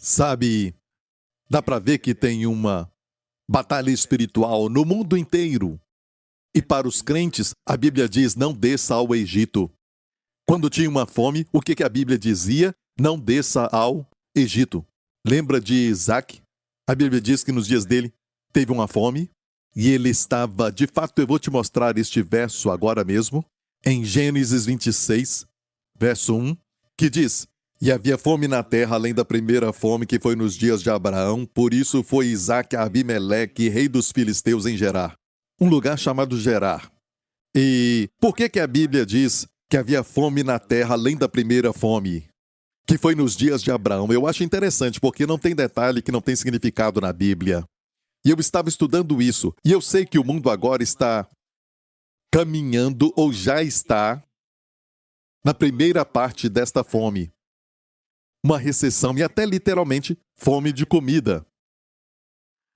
Sabe, dá para ver que tem uma batalha espiritual no mundo inteiro. E para os crentes, a Bíblia diz: não desça ao Egito. Quando tinha uma fome, o que a Bíblia dizia? Não desça ao Egito. Lembra de Isaac? A Bíblia diz que nos dias dele teve uma fome e ele estava, de fato, eu vou te mostrar este verso agora mesmo, em Gênesis 26, verso 1, que diz: e havia fome na terra, além da primeira fome que foi nos dias de Abraão, por isso foi Isaac a Abimeleque, rei dos filisteus, em Gerar, um lugar chamado Gerar. E por que a Bíblia diz que havia fome na terra, além da primeira fome, que foi nos dias de Abraão? Eu acho interessante, porque não tem detalhe que não tem significado na Bíblia. E eu estava estudando isso, e eu sei que o mundo agora está caminhando, ou já está, na primeira parte desta fome. Uma recessão e até literalmente fome de comida.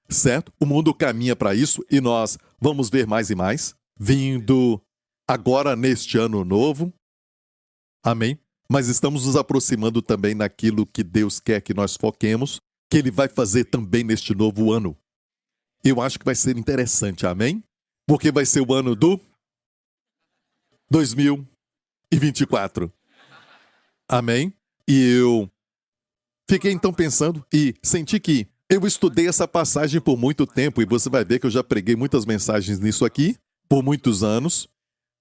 Certo? O mundo caminha para isso e nós vamos ver mais e mais, vindo agora neste ano novo. Amém? Mas estamos nos aproximando também naquilo que Deus quer que nós foquemos, que Ele vai fazer também neste novo ano. Eu acho que vai ser interessante, amém? Porque vai ser o ano do 2024. Amém? E eu fiquei então pensando e senti que eu estudei essa passagem por muito tempo, e você vai ver que eu já preguei muitas mensagens nisso aqui, por muitos anos,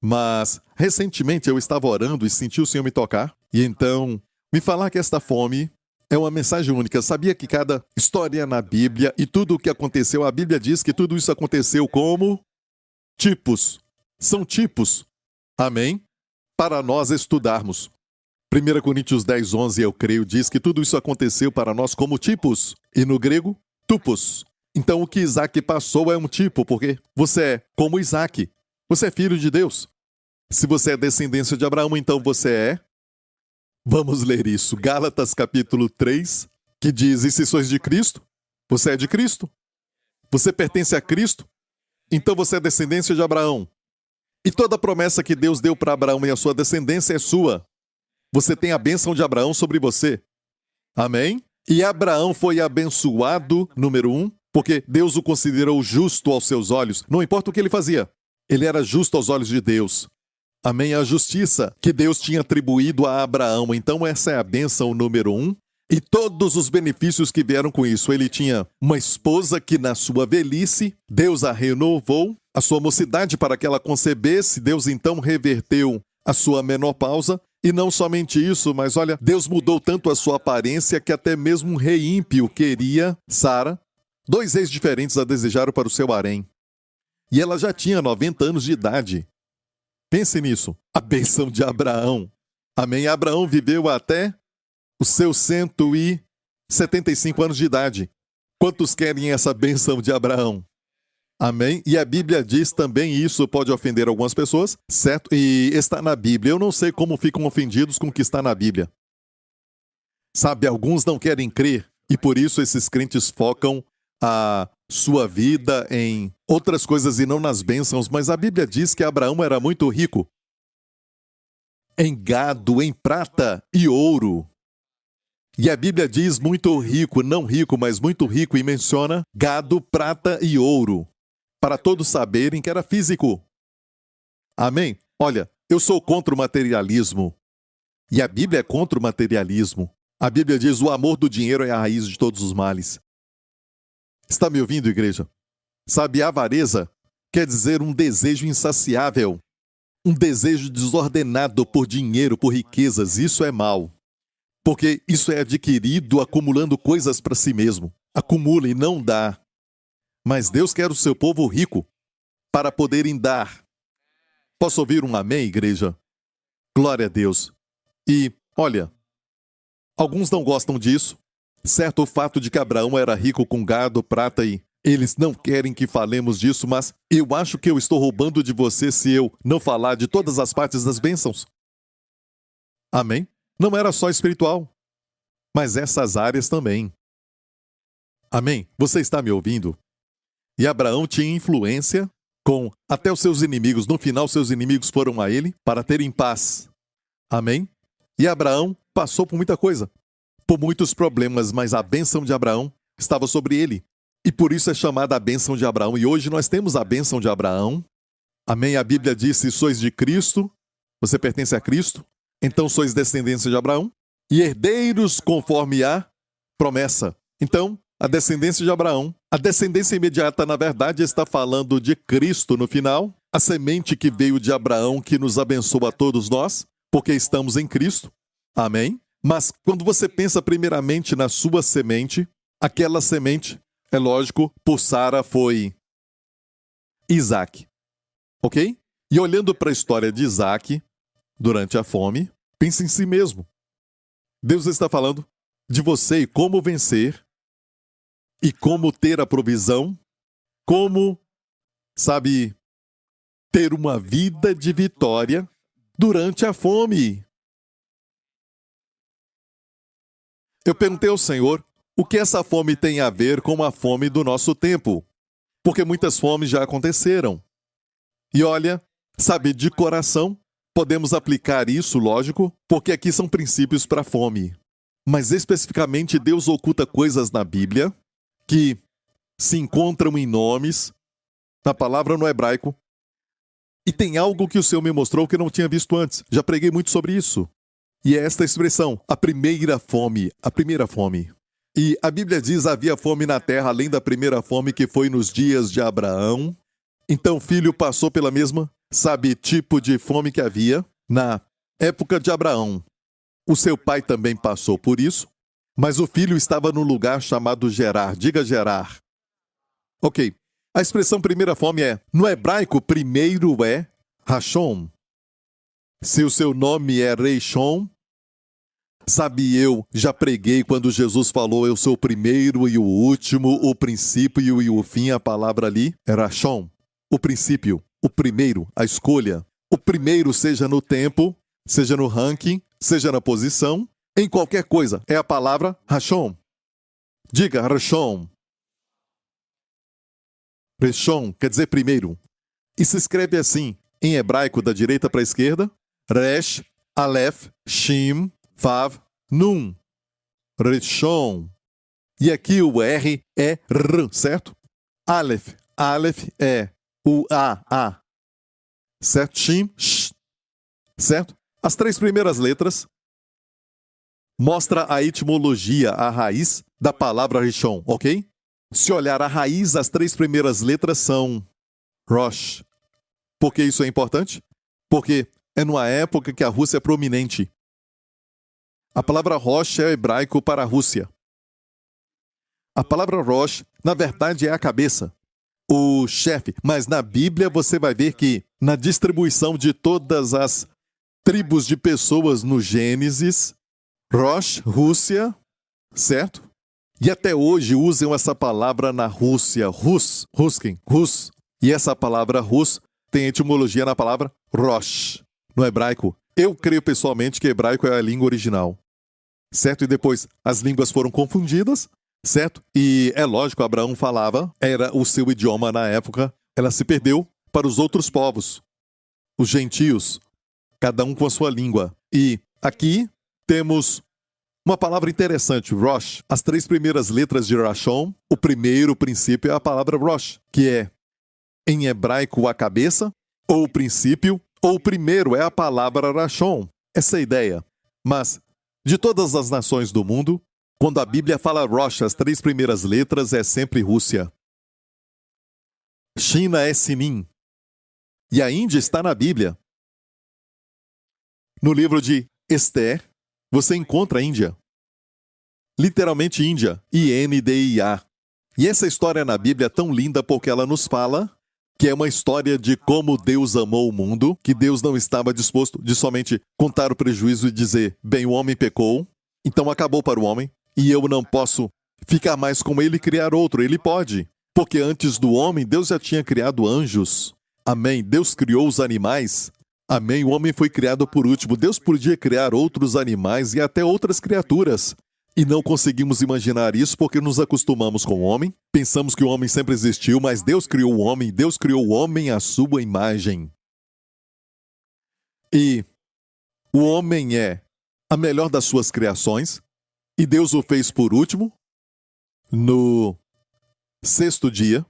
mas recentemente eu estava orando e senti o Senhor me tocar, e então me falar que esta fome é uma mensagem única. Sabia que cada história na Bíblia e tudo o que aconteceu, a Bíblia diz que tudo isso aconteceu como tipos. São tipos. Amém? Para nós estudarmos. 1 Coríntios 10, 11, eu creio, diz que tudo isso aconteceu para nós como tipos. E no grego, tupos. Então o que Isaac passou é um tipo, porque você é como Isaac. Você é filho de Deus. Se você é descendência de Abraão, então você é... Vamos ler isso. Gálatas capítulo 3, que diz: e se sois de Cristo? Você é de Cristo? Você pertence a Cristo? Então você é descendência de Abraão. E toda a promessa que Deus deu para Abraão e a sua descendência é sua. Você tem a bênção de Abraão sobre você. Amém? E Abraão foi abençoado, número 1, porque Deus o considerou justo aos seus olhos. Não importa o que ele fazia. Ele era justo aos olhos de Deus. Amém? A justiça que Deus tinha atribuído a Abraão. Então essa é a bênção número 1. E todos os benefícios que vieram com isso. Ele tinha uma esposa que na sua velhice, Deus a renovou, a sua mocidade para que ela concebesse. Deus então reverteu a sua menopausa. E não somente isso, mas olha, Deus mudou tanto a sua aparência que até mesmo um rei ímpio queria Sara. 2 reis diferentes a desejaram para o seu harém. E ela já tinha 90 anos de idade. Pense nisso. A bênção de Abraão. Amém? Abraão viveu até os seus 175 anos de idade. Quantos querem essa bênção de Abraão? Amém? E a Bíblia diz também, isso pode ofender algumas pessoas, certo? E está na Bíblia. Eu não sei como ficam ofendidos com o que está na Bíblia. Sabe, alguns não querem crer, e por isso esses crentes focam a sua vida em outras coisas e não nas bênçãos. Mas a Bíblia diz que Abraão era muito rico em gado, em prata e ouro. E a Bíblia diz muito rico, não rico, mas muito rico, e menciona gado, prata e ouro, para todos saberem que era físico. Amém? Olha, eu sou contra o materialismo. E a Bíblia é contra o materialismo. A Bíblia diz: o amor do dinheiro é a raiz de todos os males. Está me ouvindo, igreja? Sabe, avareza quer dizer um desejo insaciável. Um desejo desordenado por dinheiro, por riquezas. Isso é mal. Porque isso é adquirido acumulando coisas para si mesmo. Acumula e não dá. Mas Deus quer o seu povo rico para poderem dar. Posso ouvir um amém, igreja? Glória a Deus. E, olha, alguns não gostam disso. Certo o fato de que Abraão era rico com gado, prata e eles não querem que falemos disso, mas eu acho que eu estou roubando de você se eu não falar de todas as partes das bênçãos. Amém? Não era só espiritual, mas essas áreas também. Amém? Você está me ouvindo? E Abraão tinha influência com até os seus inimigos. No final, seus inimigos foram a ele para terem paz. Amém? E Abraão passou por muita coisa. por muitos problemas, mas a bênção de Abraão estava sobre ele. E por isso é chamada a bênção de Abraão. E hoje nós temos a bênção de Abraão. Amém? A Bíblia diz: se sois de Cristo, você pertence a Cristo, então sois descendência de Abraão e herdeiros conforme a promessa. Então, a descendência de Abraão, a descendência imediata, na verdade, está falando de Cristo no final, a semente que veio de Abraão, que nos abençoa a todos nós, porque estamos em Cristo. Amém? Mas quando você pensa primeiramente na sua semente, aquela semente, é lógico, por Sara foi Isaac. Ok? E olhando para a história de Isaac, durante a fome, pense em si mesmo. Deus está falando de você e como vencer, e como ter a provisão, como, sabe, ter uma vida de vitória durante a fome. Eu perguntei ao Senhor o que essa fome tem a ver com a fome do nosso tempo, porque muitas fomes já aconteceram. E olha, sabe, de coração, podemos aplicar isso, lógico, porque aqui são princípios para a fome. Mas especificamente Deus oculta coisas na Bíblia que se encontram em nomes, na palavra no hebraico, e tem algo que o Senhor me mostrou que eu não tinha visto antes. Já preguei muito sobre isso. E é esta expressão, a primeira fome, a primeira fome. E a Bíblia diz: havia fome na terra além da primeira fome que foi nos dias de Abraão. Então o filho passou pela mesma, sabe, tipo de fome que havia na época de Abraão. O seu pai também passou por isso, mas o filho estava num lugar chamado Gerar. Diga Gerar. Ok. A expressão primeira fome no hebraico, primeiro é Rashom. Se o seu nome é Reishon, sabe, eu já preguei quando Jesus falou: eu sou o primeiro e o último, o princípio e o fim. A palavra ali é Rashom. O princípio, o primeiro, a escolha. O primeiro, seja no tempo, seja no ranking, seja na posição, em qualquer coisa, é a palavra Rashom. Diga Rashom. Reshon quer dizer primeiro. E se escreve assim, em hebraico, da direita para a esquerda: Resh, Aleph, Shin, Vav, Nun. Reshon. E aqui o R é R, certo? Aleph. Aleph é o A. Certo? Shin, Sh. Certo? As três primeiras letras mostra a etimologia, a raiz da palavra Rishon, ok? Se olhar a raiz, as três primeiras letras são Rosh. Por que isso é importante? Porque é numa época que a Rússia é prominente. A palavra Rosh é hebraico para a Rússia. A palavra Rosh, na verdade, é a cabeça, o chefe. Mas na Bíblia você vai ver que na distribuição de todas as tribos de pessoas no Gênesis, Rosh, Rússia, certo? E até hoje usam essa palavra na Rússia, Rus, Ruskin, Rus. E essa palavra Rus tem etimologia na palavra Rosh, no hebraico. Eu creio pessoalmente que hebraico é a língua original, certo? E depois as línguas foram confundidas, certo? E é lógico, Abraão falava, era o seu idioma na época, ela se perdeu para os outros povos, os gentios, cada um com a sua língua. E aqui temos uma palavra interessante, Rosh. As três primeiras letras de Rashon, o primeiro princípio é a palavra Rosh, que é, em hebraico, a cabeça, ou o princípio, ou o primeiro é a palavra Rashon. Essa é a ideia. Mas, de todas as nações do mundo, quando a Bíblia fala Rosh, as três primeiras letras é sempre Rússia. China é Sinim. E a Índia está na Bíblia. No livro de Esther, você encontra a Índia. Literalmente Índia, I-N-D-I-A. E essa história na Bíblia é tão linda porque ela nos fala que é uma história de como Deus amou o mundo, que Deus não estava disposto de somente contar o prejuízo e dizer: bem, o homem pecou, então acabou para o homem, e eu não posso ficar mais com ele e criar outro. Ele pode, porque antes do homem, Deus já tinha criado anjos. Amém. Deus criou os animais. Amém. O homem foi criado por último. Deus podia criar outros animais e até outras criaturas. E não conseguimos imaginar isso porque nos acostumamos com o homem. Pensamos que o homem sempre existiu, mas Deus criou o homem. Deus criou o homem à sua imagem. E o homem é a melhor das suas criações. E Deus o fez por último, no sexto dia,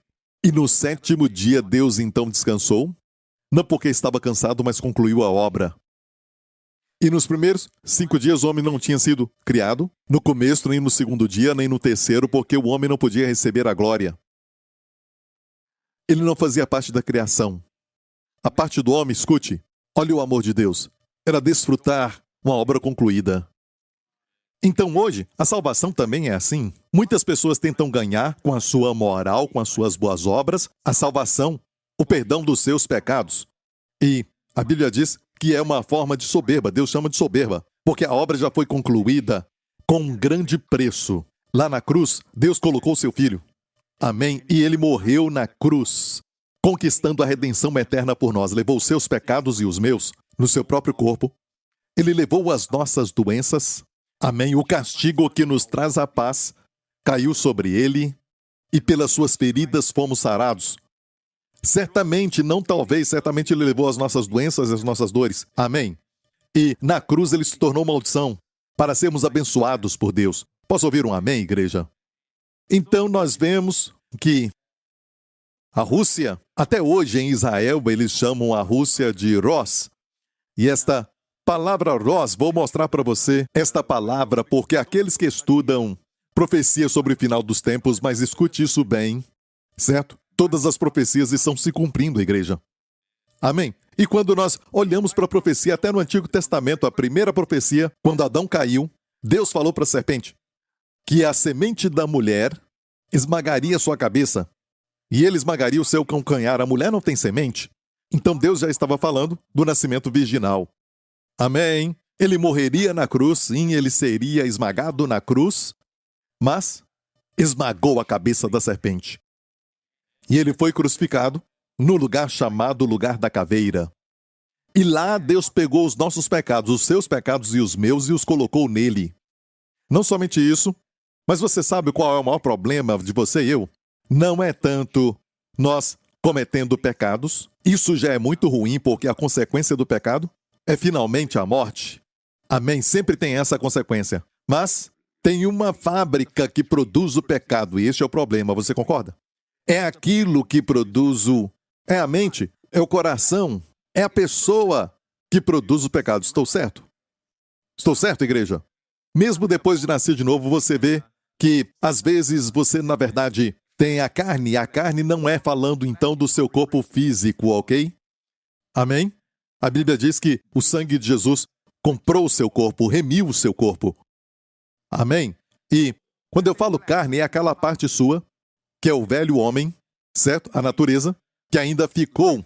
e no sétimo dia Deus então descansou, não porque estava cansado, mas concluiu a obra. E nos primeiros 5 dias o homem não tinha sido criado, no começo, nem no segundo dia, nem no terceiro, porque o homem não podia receber a glória. Ele não fazia parte da criação. A parte do homem, escute, olha o amor de Deus, era desfrutar uma obra concluída. Então hoje, a salvação também é assim. Muitas pessoas tentam ganhar com a sua moral, com as suas boas obras, a salvação, o perdão dos seus pecados. E a Bíblia diz que é uma forma de soberba, Deus chama de soberba, porque a obra já foi concluída com um grande preço. Lá na cruz, Deus colocou seu filho. Amém? E ele morreu na cruz, conquistando a redenção eterna por nós. Levou os seus pecados e os meus no seu próprio corpo. Ele levou as nossas doenças. Amém? O castigo que nos traz a paz caiu sobre ele e pelas suas feridas fomos sarados. Certamente, não talvez, certamente ele levou as nossas doenças e as nossas dores. Amém? E na cruz ele se tornou maldição para sermos abençoados por Deus. Posso ouvir um amém, igreja? Então nós vemos que a Rússia, até hoje em Israel, eles chamam a Rússia de Ros. E esta palavra Ros, vou mostrar para você esta palavra, porque aqueles que estudam profecia sobre o final dos tempos, mas escute isso bem, certo? Todas as profecias estão se cumprindo, igreja. Amém? E quando nós olhamos para a profecia, até no Antigo Testamento, a primeira profecia, quando Adão caiu, Deus falou para a serpente que a semente da mulher esmagaria sua cabeça e ele esmagaria o seu calcanhar. A mulher não tem semente? Então Deus já estava falando do nascimento virginal. Amém? Ele morreria na cruz, sim, ele seria esmagado na cruz, mas esmagou a cabeça da serpente. E ele foi crucificado no lugar chamado lugar da caveira. E lá Deus pegou os nossos pecados, os seus pecados e os meus, e os colocou nele. Não somente isso, mas você sabe qual é o maior problema de você e eu? Não é tanto nós cometendo pecados. Isso já é muito ruim, porque a consequência do pecado é finalmente a morte. Amém? Sempre tem essa consequência. Mas tem uma fábrica que produz o pecado, e este é o problema, você concorda? É aquilo que produz é a mente, é o coração, é a pessoa que produz o pecado. Estou certo? Estou certo, igreja? Mesmo depois de nascer de novo, você vê que, às vezes, você, na verdade, tem a carne. E a carne não é falando, então, do seu corpo físico, ok? Amém? A Bíblia diz que o sangue de Jesus comprou o seu corpo, remiu o seu corpo. Amém? E, quando eu falo carne, é aquela parte sua que é o velho homem, certo? A natureza, que ainda ficou,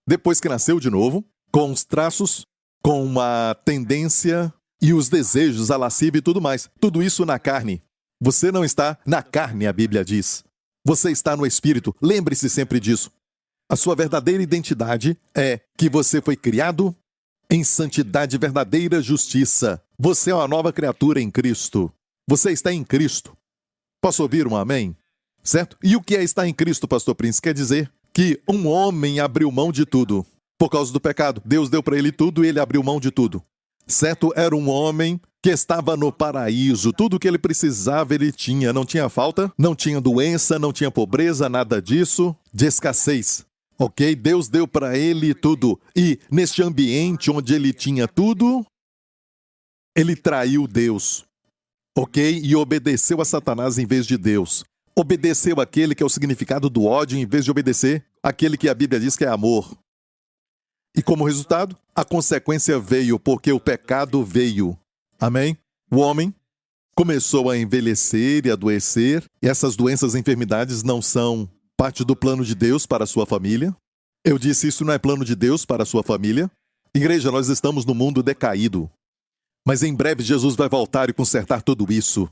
depois que nasceu de novo, com os traços, com uma tendência e os desejos, a lascívia e tudo mais. Tudo isso na carne. Você não está na carne, a Bíblia diz. Você está no Espírito. Lembre-se sempre disso. A sua verdadeira identidade é que você foi criado em santidade, verdadeira justiça. Você é uma nova criatura em Cristo. Você está em Cristo. Posso ouvir um amém? Certo? E o que é estar em Cristo, pastor Prince? Quer dizer que um homem abriu mão de tudo por causa do pecado. Deus deu para ele tudo e ele abriu mão de tudo. Certo? Era um homem que estava no paraíso. Tudo que ele precisava ele tinha. Não tinha falta, não tinha doença, não tinha pobreza, nada disso, de escassez. Ok? Deus deu para ele tudo. E neste ambiente onde ele tinha tudo, ele traiu Deus. Ok? E obedeceu a Satanás em vez de Deus. Obedeceu aquele que é o significado do ódio em vez de obedecer aquele que a Bíblia diz que é amor. E como resultado, a consequência veio porque o pecado veio. Amém? O homem começou a envelhecer e adoecer. E essas doenças e enfermidades não são parte do plano de Deus para a sua família. Eu disse, isso não é plano de Deus para a sua família. Igreja, nós estamos no mundo decaído. Mas em breve Jesus vai voltar e consertar tudo isso.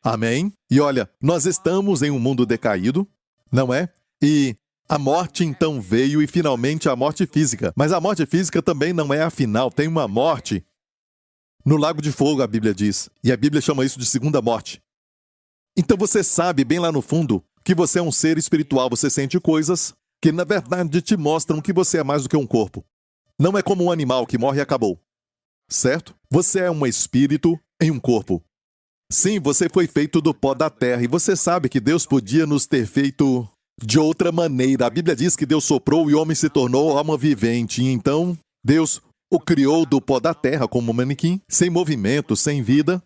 Amém? E olha, nós estamos em um mundo decaído, não é? E a morte então veio e finalmente a morte física. Mas a morte física também não é a final. Tem uma morte no lago de fogo, a Bíblia diz. E a Bíblia chama isso de segunda morte. Então você sabe bem lá no fundo que você é um ser espiritual. Você sente coisas que na verdade te mostram que você é mais do que um corpo. Não é como um animal que morre e acabou. Certo? Você é um espírito em um corpo. Sim, você foi feito do pó da terra. E você sabe que Deus podia nos ter feito de outra maneira. A Bíblia diz que Deus soprou e o homem se tornou alma vivente. Então, Deus o criou do pó da terra como um manequim, sem movimento, sem vida,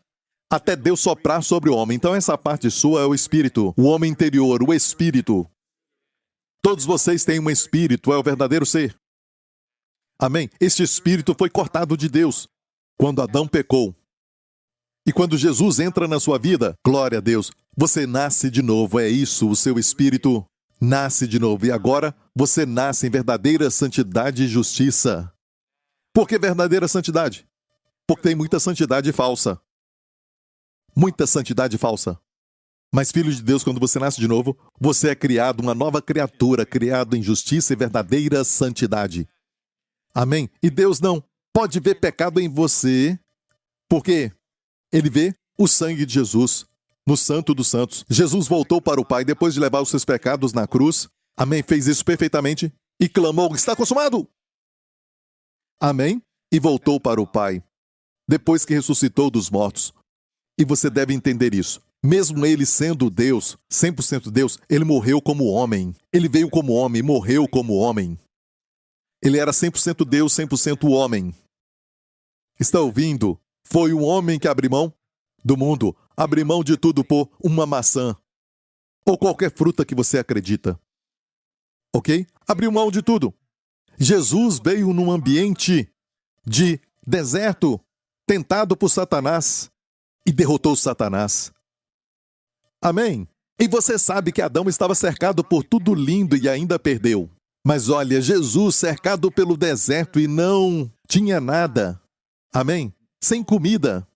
até Deus soprar sobre o homem. Então, essa parte sua é o espírito, o homem interior, o espírito. Todos vocês têm um espírito, é o verdadeiro ser. Amém? Este espírito foi cortado de Deus quando Adão pecou. E quando Jesus entra na sua vida, glória a Deus, você nasce de novo, é isso, o seu espírito nasce de novo. E agora você nasce em verdadeira santidade e justiça. Por que verdadeira santidade? Porque tem muita santidade falsa. Muita santidade falsa. Mas, filho de Deus, quando você nasce de novo, você é criado uma nova criatura, criado em justiça e verdadeira santidade. Amém? E Deus não pode ver pecado em você, porque Ele vê o sangue de Jesus no Santo dos Santos. Jesus voltou para o Pai depois de levar os seus pecados na cruz. Amém? Fez isso perfeitamente e clamou: está consumado! Amém? E voltou para o Pai depois que ressuscitou dos mortos. E você deve entender isso. Mesmo Ele sendo Deus, 100% Deus, Ele morreu como homem. Ele veio como homem, morreu como homem. Ele era 100% Deus, 100% homem. Está ouvindo? Foi um homem que abriu mão do mundo, abriu mão de tudo por uma maçã, ou qualquer fruta que você acredita. Ok? Abriu mão de tudo. Jesus veio num ambiente de deserto, tentado por Satanás, e derrotou Satanás. Amém? E você sabe que Adão estava cercado por tudo lindo e ainda perdeu. Mas olha, Jesus cercado pelo deserto e não tinha nada. Amém? Sem comida.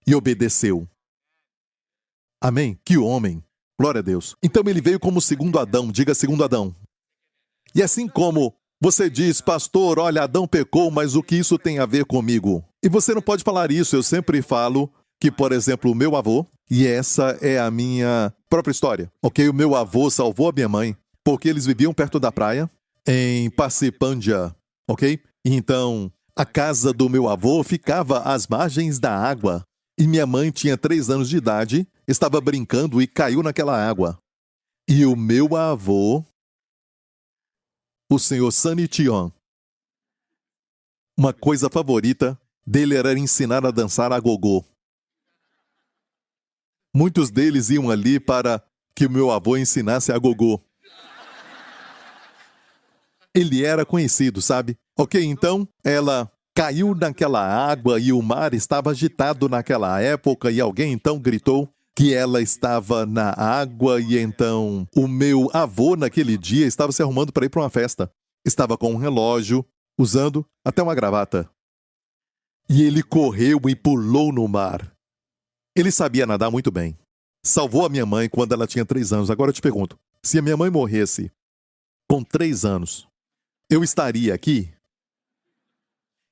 E obedeceu. Amém? Que homem. Glória a Deus. Então ele veio como segundo Adão. Diga segundo Adão. E assim como você diz, pastor, olha, Adão pecou, mas o que isso tem a ver comigo? E você não pode falar isso. Eu sempre falo que, por exemplo, o meu avô, e essa é a minha própria história, ok? O meu avô salvou a minha mãe porque eles viviam perto da praia, em Passipândia, ok? Então, a casa do meu avô ficava às margens da água. E minha mãe tinha 3 anos de idade, estava brincando e caiu naquela água. E o meu avô, o senhor Sanition, uma coisa favorita dele era ensinar a dançar agogô. Muitos deles iam ali para que o meu avô ensinasse agogô. Ele era conhecido, sabe? Ok, então ela caiu naquela água e o mar estava agitado naquela época e alguém então gritou que ela estava na água e então o meu avô naquele dia estava se arrumando para ir para uma festa. Estava com um relógio, usando até uma gravata. E ele correu e pulou no mar. Ele sabia nadar muito bem. Salvou a minha mãe quando ela tinha 3 anos. Agora eu te pergunto, se a minha mãe morresse com 3 anos, eu estaria aqui?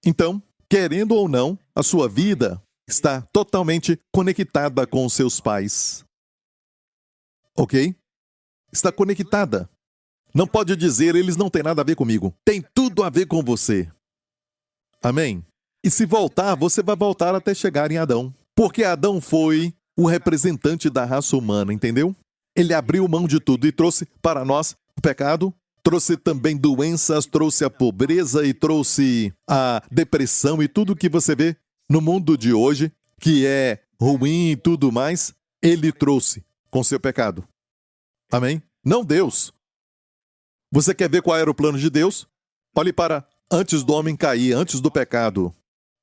Então, querendo ou não, a sua vida está totalmente conectada com os seus pais. Ok? Está conectada. Não pode dizer, eles não têm nada a ver comigo. Tem tudo a ver com você. Amém? E se voltar, você vai voltar até chegar em Adão. Porque Adão foi o representante da raça humana, entendeu? Ele abriu mão de tudo e trouxe para nós o pecado, trouxe também doenças, trouxe a pobreza e trouxe a depressão e tudo que você vê no mundo de hoje, que é ruim e tudo mais, ele trouxe com seu pecado. Amém? Não Deus. Você quer ver qual era o plano de Deus? Olhe para antes do homem cair, antes do pecado.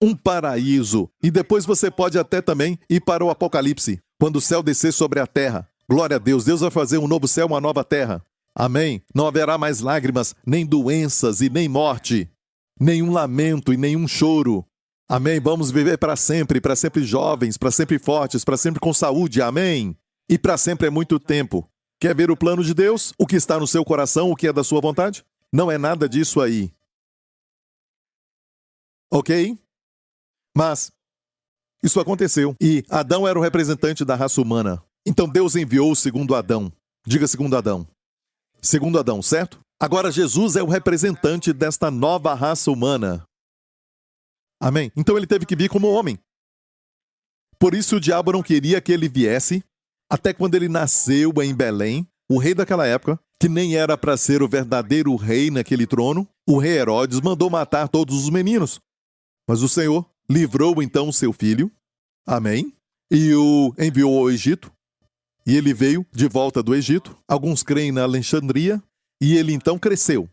Um paraíso. E depois você pode até também ir para o Apocalipse, quando o céu descer sobre a terra. Glória a Deus, Deus vai fazer um novo céu, uma nova terra. Amém? Não haverá mais lágrimas, nem doenças e nem morte, nenhum lamento e nenhum choro. Amém? Vamos viver para sempre jovens, para sempre fortes, para sempre com saúde. Amém? E para sempre é muito tempo. Quer ver o plano de Deus? O que está no seu coração, o que é da sua vontade? Não é nada disso aí. Ok? Mas isso aconteceu. E Adão era o representante da raça humana. Então Deus enviou o segundo Adão. Diga segundo Adão. Segundo Adão, certo? Agora Jesus é o representante desta nova raça humana. Amém? Então ele teve que vir como homem. Por isso o diabo não queria que ele viesse, até quando ele nasceu em Belém, o rei daquela época, que nem era para ser o verdadeiro rei naquele trono, o rei Herodes mandou matar todos os meninos. Mas o Senhor livrou então o seu filho, amém, e o enviou ao Egito, e ele veio de volta do Egito, alguns creem na Alexandria, e ele então cresceu,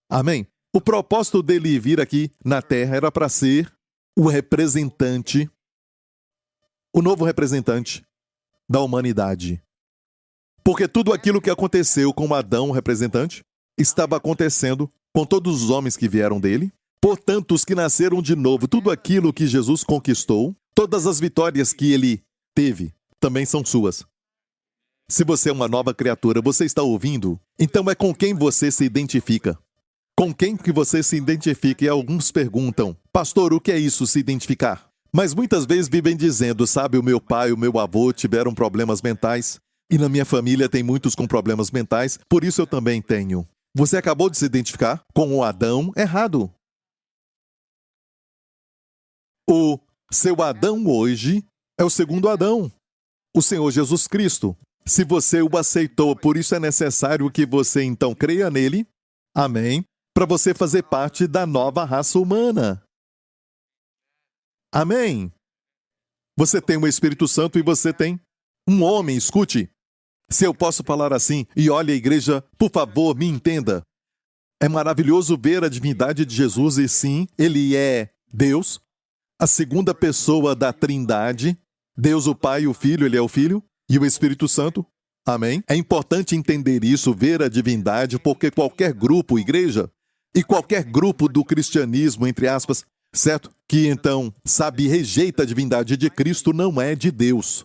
amém. O propósito dele vir aqui na terra era para ser o representante, o novo representante da humanidade. Porque tudo aquilo que aconteceu com Adão, o representante, estava acontecendo com todos os homens que vieram dele. Portanto, os que nasceram de novo, tudo aquilo que Jesus conquistou, todas as vitórias que ele teve, também são suas. Se você é uma nova criatura, você está ouvindo? Então é com quem você se identifica. Com quem que você se identifica? E alguns perguntam, pastor, o que é isso, se identificar? Mas muitas vezes vivem dizendo, sabe, o meu pai, o meu avô tiveram problemas mentais, e na minha família tem muitos com problemas mentais, por isso eu também tenho. Você acabou de se identificar com o Adão errado. O seu Adão hoje é o segundo Adão, o Senhor Jesus Cristo. Se você o aceitou, por isso é necessário que você então creia nele, amém, para você fazer parte da nova raça humana. Amém. Você tem o Espírito Santo e você tem um homem, escute. Se eu posso falar assim, e olha a igreja, por favor, me entenda. É maravilhoso ver a divindade de Jesus e sim, ele é Deus, a segunda pessoa da Trindade, Deus o Pai, o Filho, ele é o Filho, e o Espírito Santo. Amém? É importante entender isso, ver a divindade, porque qualquer grupo, igreja, e qualquer grupo do cristianismo, entre aspas, certo? Que então, sabe, rejeita a divindade de Cristo, não é de Deus.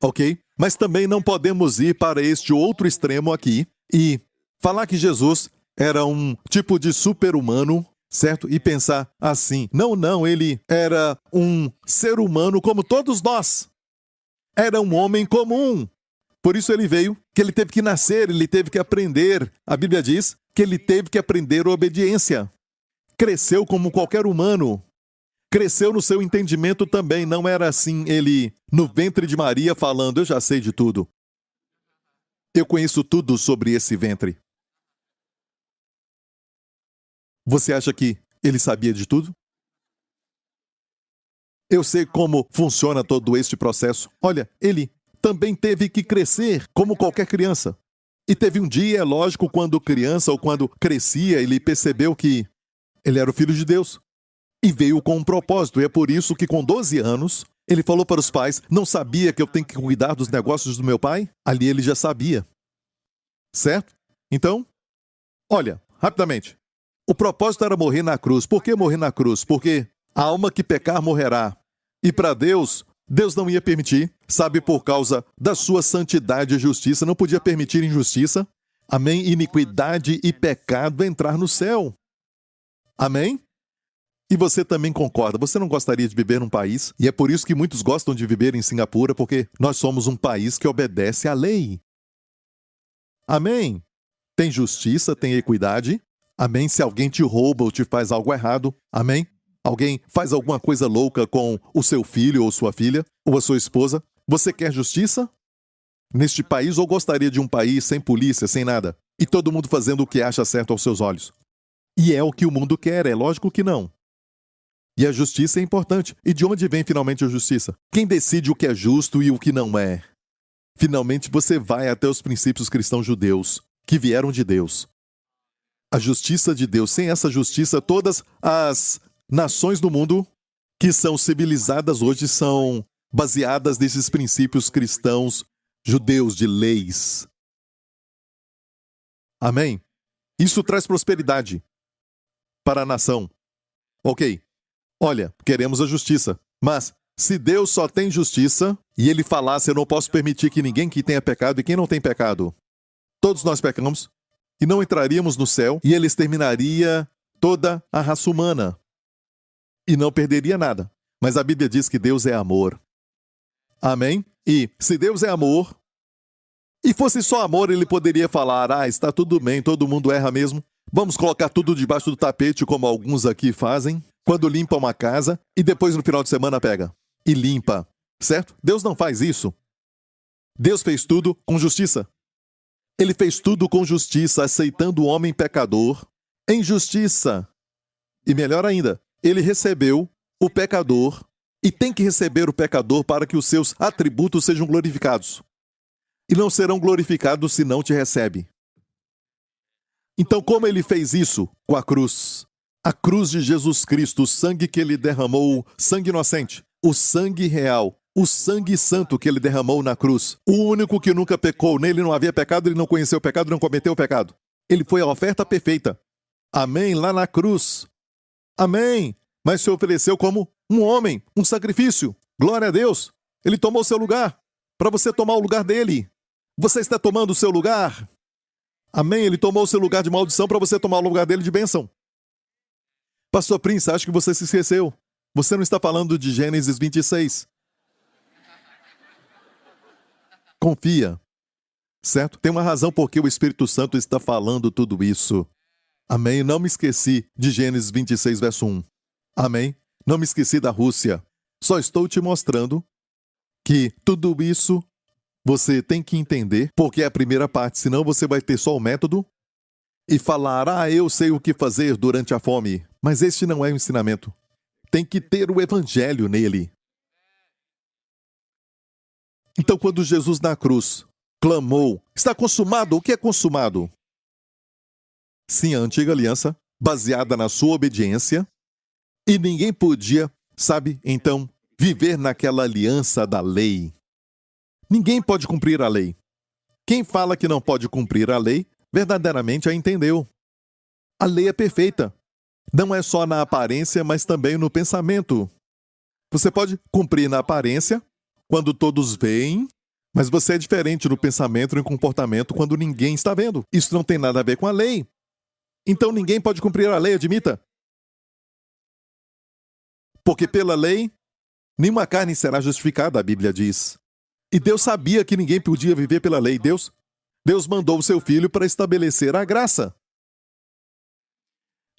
Ok? Mas também não podemos ir para este outro extremo aqui e falar que Jesus era um tipo de super-humano, certo? E pensar assim, não, ele era um ser humano como todos nós. Era um homem comum. Por isso ele veio, que ele teve que nascer, ele teve que aprender. A Bíblia diz que ele teve que aprender obediência. Cresceu como qualquer humano. Cresceu no seu entendimento também. Não era assim ele no ventre de Maria falando, eu já sei de tudo. Eu conheço tudo sobre esse ventre. Você acha que ele sabia de tudo? Eu sei como funciona todo este processo. Olha, ele também teve que crescer como qualquer criança. E teve um dia, é lógico, quando criança ou quando crescia, ele percebeu que ele era o Filho de Deus. E veio com um propósito. E é por isso que com 12 anos, ele falou para os pais, não sabia que eu tenho que cuidar dos negócios do meu pai? Ali ele já sabia. Certo? Então, olha, rapidamente. O propósito era morrer na cruz. Por que morrer na cruz? Porque a alma que pecar morrerá. E para Deus, Deus não ia permitir, sabe, por causa da sua santidade e justiça, não podia permitir injustiça, amém, iniquidade e pecado entrar no céu. Amém? E você também concorda, você não gostaria de viver num país, e é por isso que muitos gostam de viver em Singapura, porque nós somos um país que obedece à lei. Amém? Tem justiça, tem equidade. Amém? Se alguém te rouba ou te faz algo errado, amém? Alguém faz alguma coisa louca com o seu filho ou sua filha, ou a sua esposa, você quer justiça? Neste país, ou gostaria de um país sem polícia, sem nada, e todo mundo fazendo o que acha certo aos seus olhos? E é o que o mundo quer, é lógico que não. E a justiça é importante. E de onde vem finalmente a justiça? Quem decide o que é justo e o que não é? Finalmente você vai até os princípios cristãos judeus, que vieram de Deus. A justiça de Deus. Sem essa justiça, todas as nações do mundo que são civilizadas hoje são baseadas nesses princípios cristãos judeus de leis. Amém? Isso traz prosperidade para a nação. Ok. Olha, queremos a justiça, mas se Deus só tem justiça e ele falasse, eu não posso permitir que ninguém que tenha pecado e quem não tem pecado, todos nós pecamos e não entraríamos no céu e ele exterminaria toda a raça humana. E não perderia nada. Mas a Bíblia diz que Deus é amor. Amém? E se Deus é amor, e fosse só amor, ele poderia falar, está tudo bem, todo mundo erra mesmo. Vamos colocar tudo debaixo do tapete, como alguns aqui fazem, quando limpam uma casa, e depois no final de semana pega e limpa. certo? Deus não faz isso. Deus fez tudo com justiça. Ele fez tudo com justiça, aceitando o homem pecador em justiça. E melhor ainda, ele recebeu o pecador e tem que receber o pecador para que os seus atributos sejam glorificados. E não serão glorificados se não te recebe. Então, como ele fez isso? Com a cruz. A cruz de Jesus Cristo, o sangue que ele derramou, sangue inocente, o sangue real, o sangue santo que ele derramou na cruz. O único que nunca pecou, nele não havia pecado, ele não conheceu o pecado, não cometeu o pecado. Ele foi a oferta perfeita. Amém, lá na cruz. Amém. Mas se ofereceu como um homem, um sacrifício. Glória a Deus. Ele tomou seu lugar, para você tomar o lugar dele. Você está tomando o seu lugar. Amém. Ele tomou o seu lugar de maldição para você tomar o lugar dele de bênção. Pastor Prince, acho que você se esqueceu. Você não está falando de Gênesis 26. Confia. Certo? Tem uma razão por que o Espírito Santo está falando tudo isso. Amém? Não me esqueci de Gênesis 26, verso 1. Amém? Não me esqueci da Rússia. Só estou te mostrando que tudo isso você tem que entender, porque é a primeira parte, senão você vai ter só o método e falar, eu sei o que fazer durante a fome. Mas este não é o ensinamento. Tem que ter o evangelho nele. Então, quando Jesus na cruz clamou, está consumado, o que é consumado? Sim, a antiga aliança, baseada na sua obediência, e ninguém podia, então, viver naquela aliança da lei. Ninguém pode cumprir a lei. Quem fala que não pode cumprir a lei, verdadeiramente a entendeu. A lei é perfeita. Não é só na aparência, mas também no pensamento. Você pode cumprir na aparência, quando todos veem, mas você é diferente no pensamento e no comportamento quando ninguém está vendo. Isso não tem nada a ver com a lei. Então ninguém pode cumprir a lei, admita. Porque pela lei, nenhuma carne será justificada, a Bíblia diz. E Deus sabia que ninguém podia viver pela lei. Deus mandou o seu Filho para estabelecer a graça.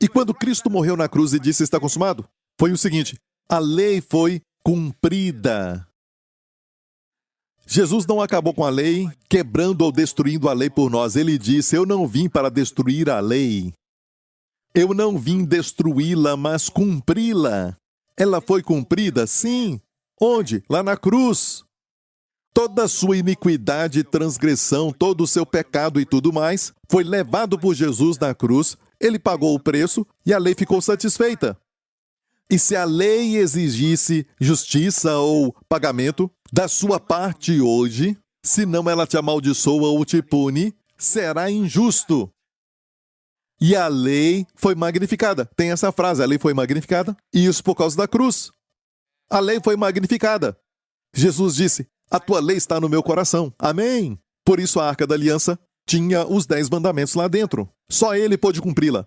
E quando Cristo morreu na cruz e disse está consumado, foi o seguinte, a lei foi cumprida. Jesus não acabou com a lei, quebrando ou destruindo a lei por nós. Ele disse, eu não vim para destruir a lei. Eu não vim destruí-la, mas cumpri-la. Ela foi cumprida? Sim. Onde? Lá na cruz. Toda a sua iniquidade e transgressão, todo o seu pecado e tudo mais, foi levado por Jesus na cruz, ele pagou o preço e a lei ficou satisfeita. E se a lei exigisse justiça ou pagamento da sua parte hoje, senão ela te amaldiçoa ou te pune, será injusto. E a lei foi magnificada. Tem essa frase, a lei foi magnificada, e isso por causa da cruz. A lei foi magnificada. Jesus disse, a tua lei está no meu coração. Amém? Por isso a Arca da Aliança tinha os 10 mandamentos lá dentro. Só ele pôde cumpri-la.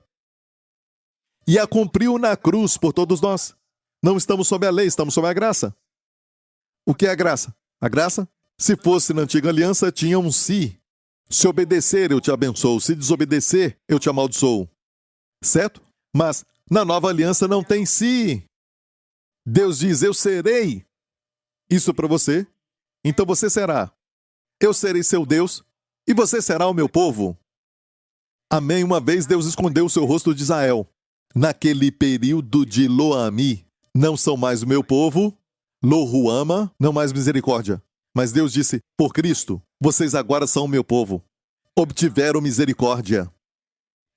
E a cumpriu na cruz por todos nós. Não estamos sob a lei, estamos sob a graça. O que é a graça? A graça, se fosse na antiga aliança, tinha um se. Se obedecer, eu te abençoo. Se desobedecer, eu te amaldiçoo. Certo? Mas na nova aliança não tem se. Deus diz, eu serei isso para você, então você será. Eu serei seu Deus e você será o meu povo. Amém. Uma vez Deus escondeu o seu rosto de Israel. Naquele período de Lo-Ami, não são mais o meu povo, Lo-Ruama, não mais misericórdia. Mas Deus disse, por Cristo, vocês agora são o meu povo. Obtiveram misericórdia.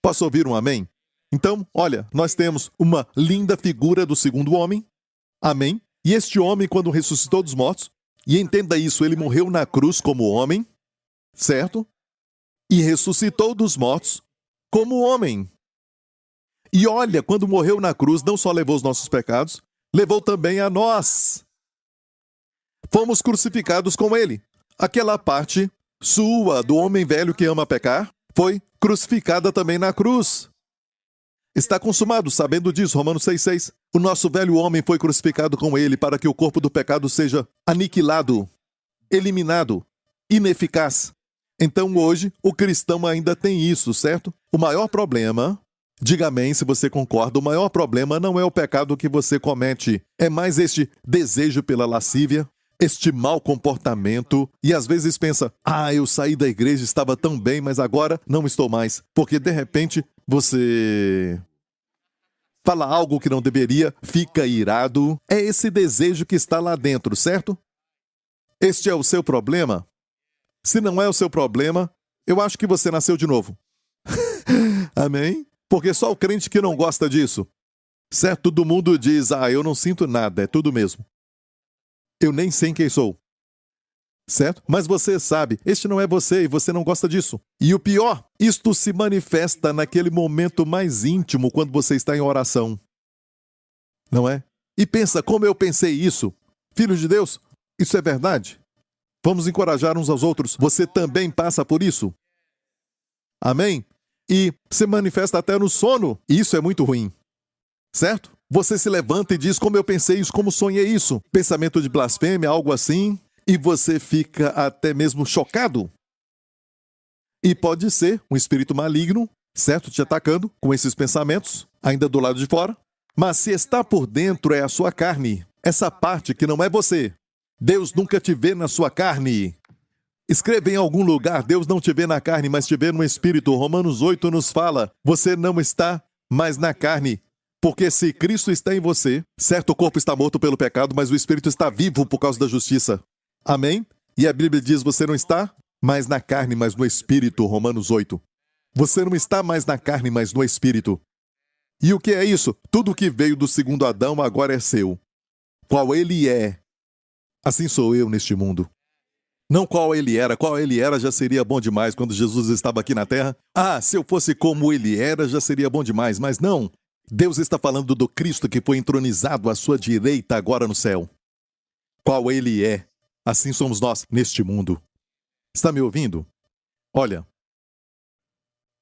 Posso ouvir um amém? Então, olha, nós temos uma linda figura do segundo homem. Amém? E este homem, quando ressuscitou dos mortos, e entenda isso, ele morreu na cruz como homem, certo? E ressuscitou dos mortos como homem. E olha, quando morreu na cruz, não só levou os nossos pecados, levou também a nós. Fomos crucificados com ele. Aquela parte sua, do homem velho que ama pecar, foi crucificada também na cruz. Está consumado, sabendo disso, Romanos 6,6. O nosso velho homem foi crucificado com ele para que o corpo do pecado seja aniquilado, eliminado, ineficaz. Então hoje, o cristão ainda tem isso, certo? O maior problema, diga amém se você concorda, o maior problema não é o pecado que você comete, é mais este desejo pela lascívia, este mau comportamento e às vezes pensa, eu saí da igreja, estava tão bem, mas agora não estou mais. Porque de repente você fala algo que não deveria, fica irado. É esse desejo que está lá dentro, certo? Este é o seu problema? Se não é o seu problema, eu acho que você nasceu de novo. Amém? Porque só o crente que não gosta disso. Certo? Todo mundo diz, eu não sinto nada, é tudo mesmo. Eu nem sei quem sou. Certo? Mas você sabe, este não é você e você não gosta disso. E o pior, isto se manifesta naquele momento mais íntimo quando você está em oração. Não é? E pensa, como eu pensei isso? Filho de Deus, isso é verdade? Vamos encorajar uns aos outros. Você também passa por isso? Amém? E se manifesta até no sono. E isso é muito ruim. Certo? Você se levanta e diz, como eu pensei isso, como sonhei isso. Pensamento de blasfêmia, algo assim. E você fica até mesmo chocado. E pode ser um espírito maligno, certo? Te atacando com esses pensamentos, ainda do lado de fora. Mas se está por dentro é a sua carne. Essa parte que não é você. Deus nunca te vê na sua carne. Escreva em algum lugar, Deus não te vê na carne, mas te vê no espírito. Romanos 8 nos fala, você não está mais na carne. Porque se Cristo está em você, certo, o corpo está morto pelo pecado, mas o espírito está vivo por causa da justiça. Amém? E a Bíblia diz, você não está mais na carne, mas no espírito. Romanos 8. Você não está mais na carne, mas no espírito. E o que é isso? Tudo que veio do segundo Adão agora é seu. Qual ele é, assim sou eu neste mundo. Não qual ele era já seria bom demais quando Jesus estava aqui na terra. Se eu fosse como ele era, já seria bom demais, mas não. Deus está falando do Cristo que foi entronizado à sua direita agora no céu. Qual ele é, assim somos nós neste mundo. Está me ouvindo? Olha,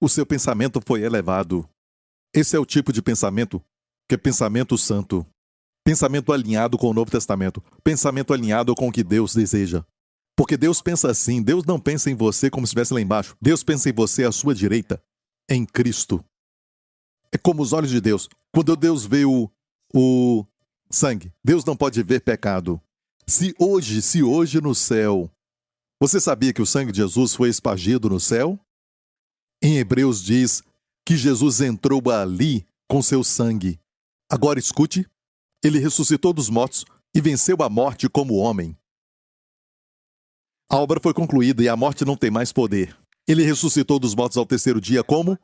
o seu pensamento foi elevado. Esse é o tipo de pensamento que é pensamento santo. Pensamento alinhado com o Novo Testamento. Pensamento alinhado com o que Deus deseja. Porque Deus pensa assim, Deus não pensa em você como se estivesse lá embaixo. Deus pensa em você à sua direita, em Cristo. É como os olhos de Deus. Quando Deus vê o sangue, Deus não pode ver pecado. Se hoje no céu, você sabia que o sangue de Jesus foi espargido no céu? Em Hebreus diz que Jesus entrou ali com seu sangue. Agora escute, ele ressuscitou dos mortos e venceu a morte como homem. A obra foi concluída e a morte não tem mais poder. Ele ressuscitou dos mortos ao terceiro dia como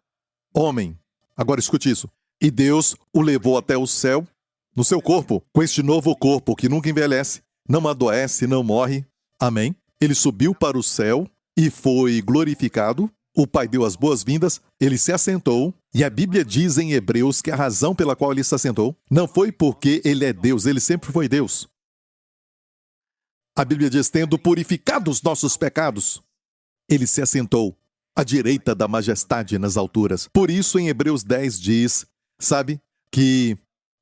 homem. Agora escute isso. E Deus o levou até o céu, no seu corpo, com este novo corpo que nunca envelhece, não adoece, não morre. Amém? Ele subiu para o céu e foi glorificado. O Pai deu as boas-vindas, ele se assentou. E a Bíblia diz em Hebreus que a razão pela qual ele se assentou não foi porque ele é Deus, ele sempre foi Deus. A Bíblia diz, tendo purificado os nossos pecados, ele se assentou à direita da majestade nas alturas. Por isso, em Hebreus 10 diz, sabe, que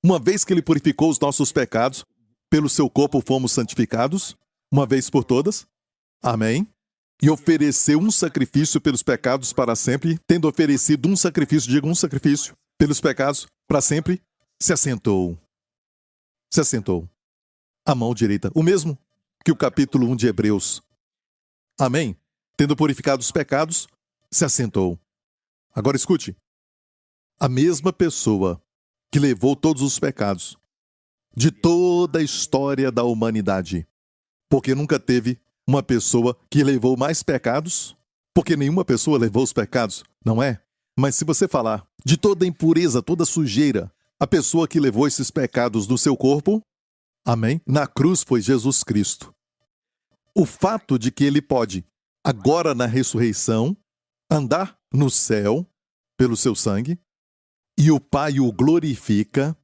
uma vez que ele purificou os nossos pecados, pelo seu corpo fomos santificados, uma vez por todas. Amém? E ofereceu um sacrifício pelos pecados para sempre, tendo oferecido um sacrifício, diga um sacrifício, pelos pecados para sempre, se assentou. Se assentou. À mão direita. O mesmo que o capítulo 1 de Hebreus. Amém? Tendo purificado os pecados, se assentou. Agora escute. A mesma pessoa que levou todos os pecados de toda a história da humanidade. Porque nunca teve uma pessoa que levou mais pecados, porque nenhuma pessoa levou os pecados, não é? Mas se você falar de toda impureza, toda sujeira, a pessoa que levou esses pecados no seu corpo, amém? Na cruz foi Jesus Cristo. O fato de que ele pode, agora na ressurreição, andar no céu pelo seu sangue, e o Pai o glorifica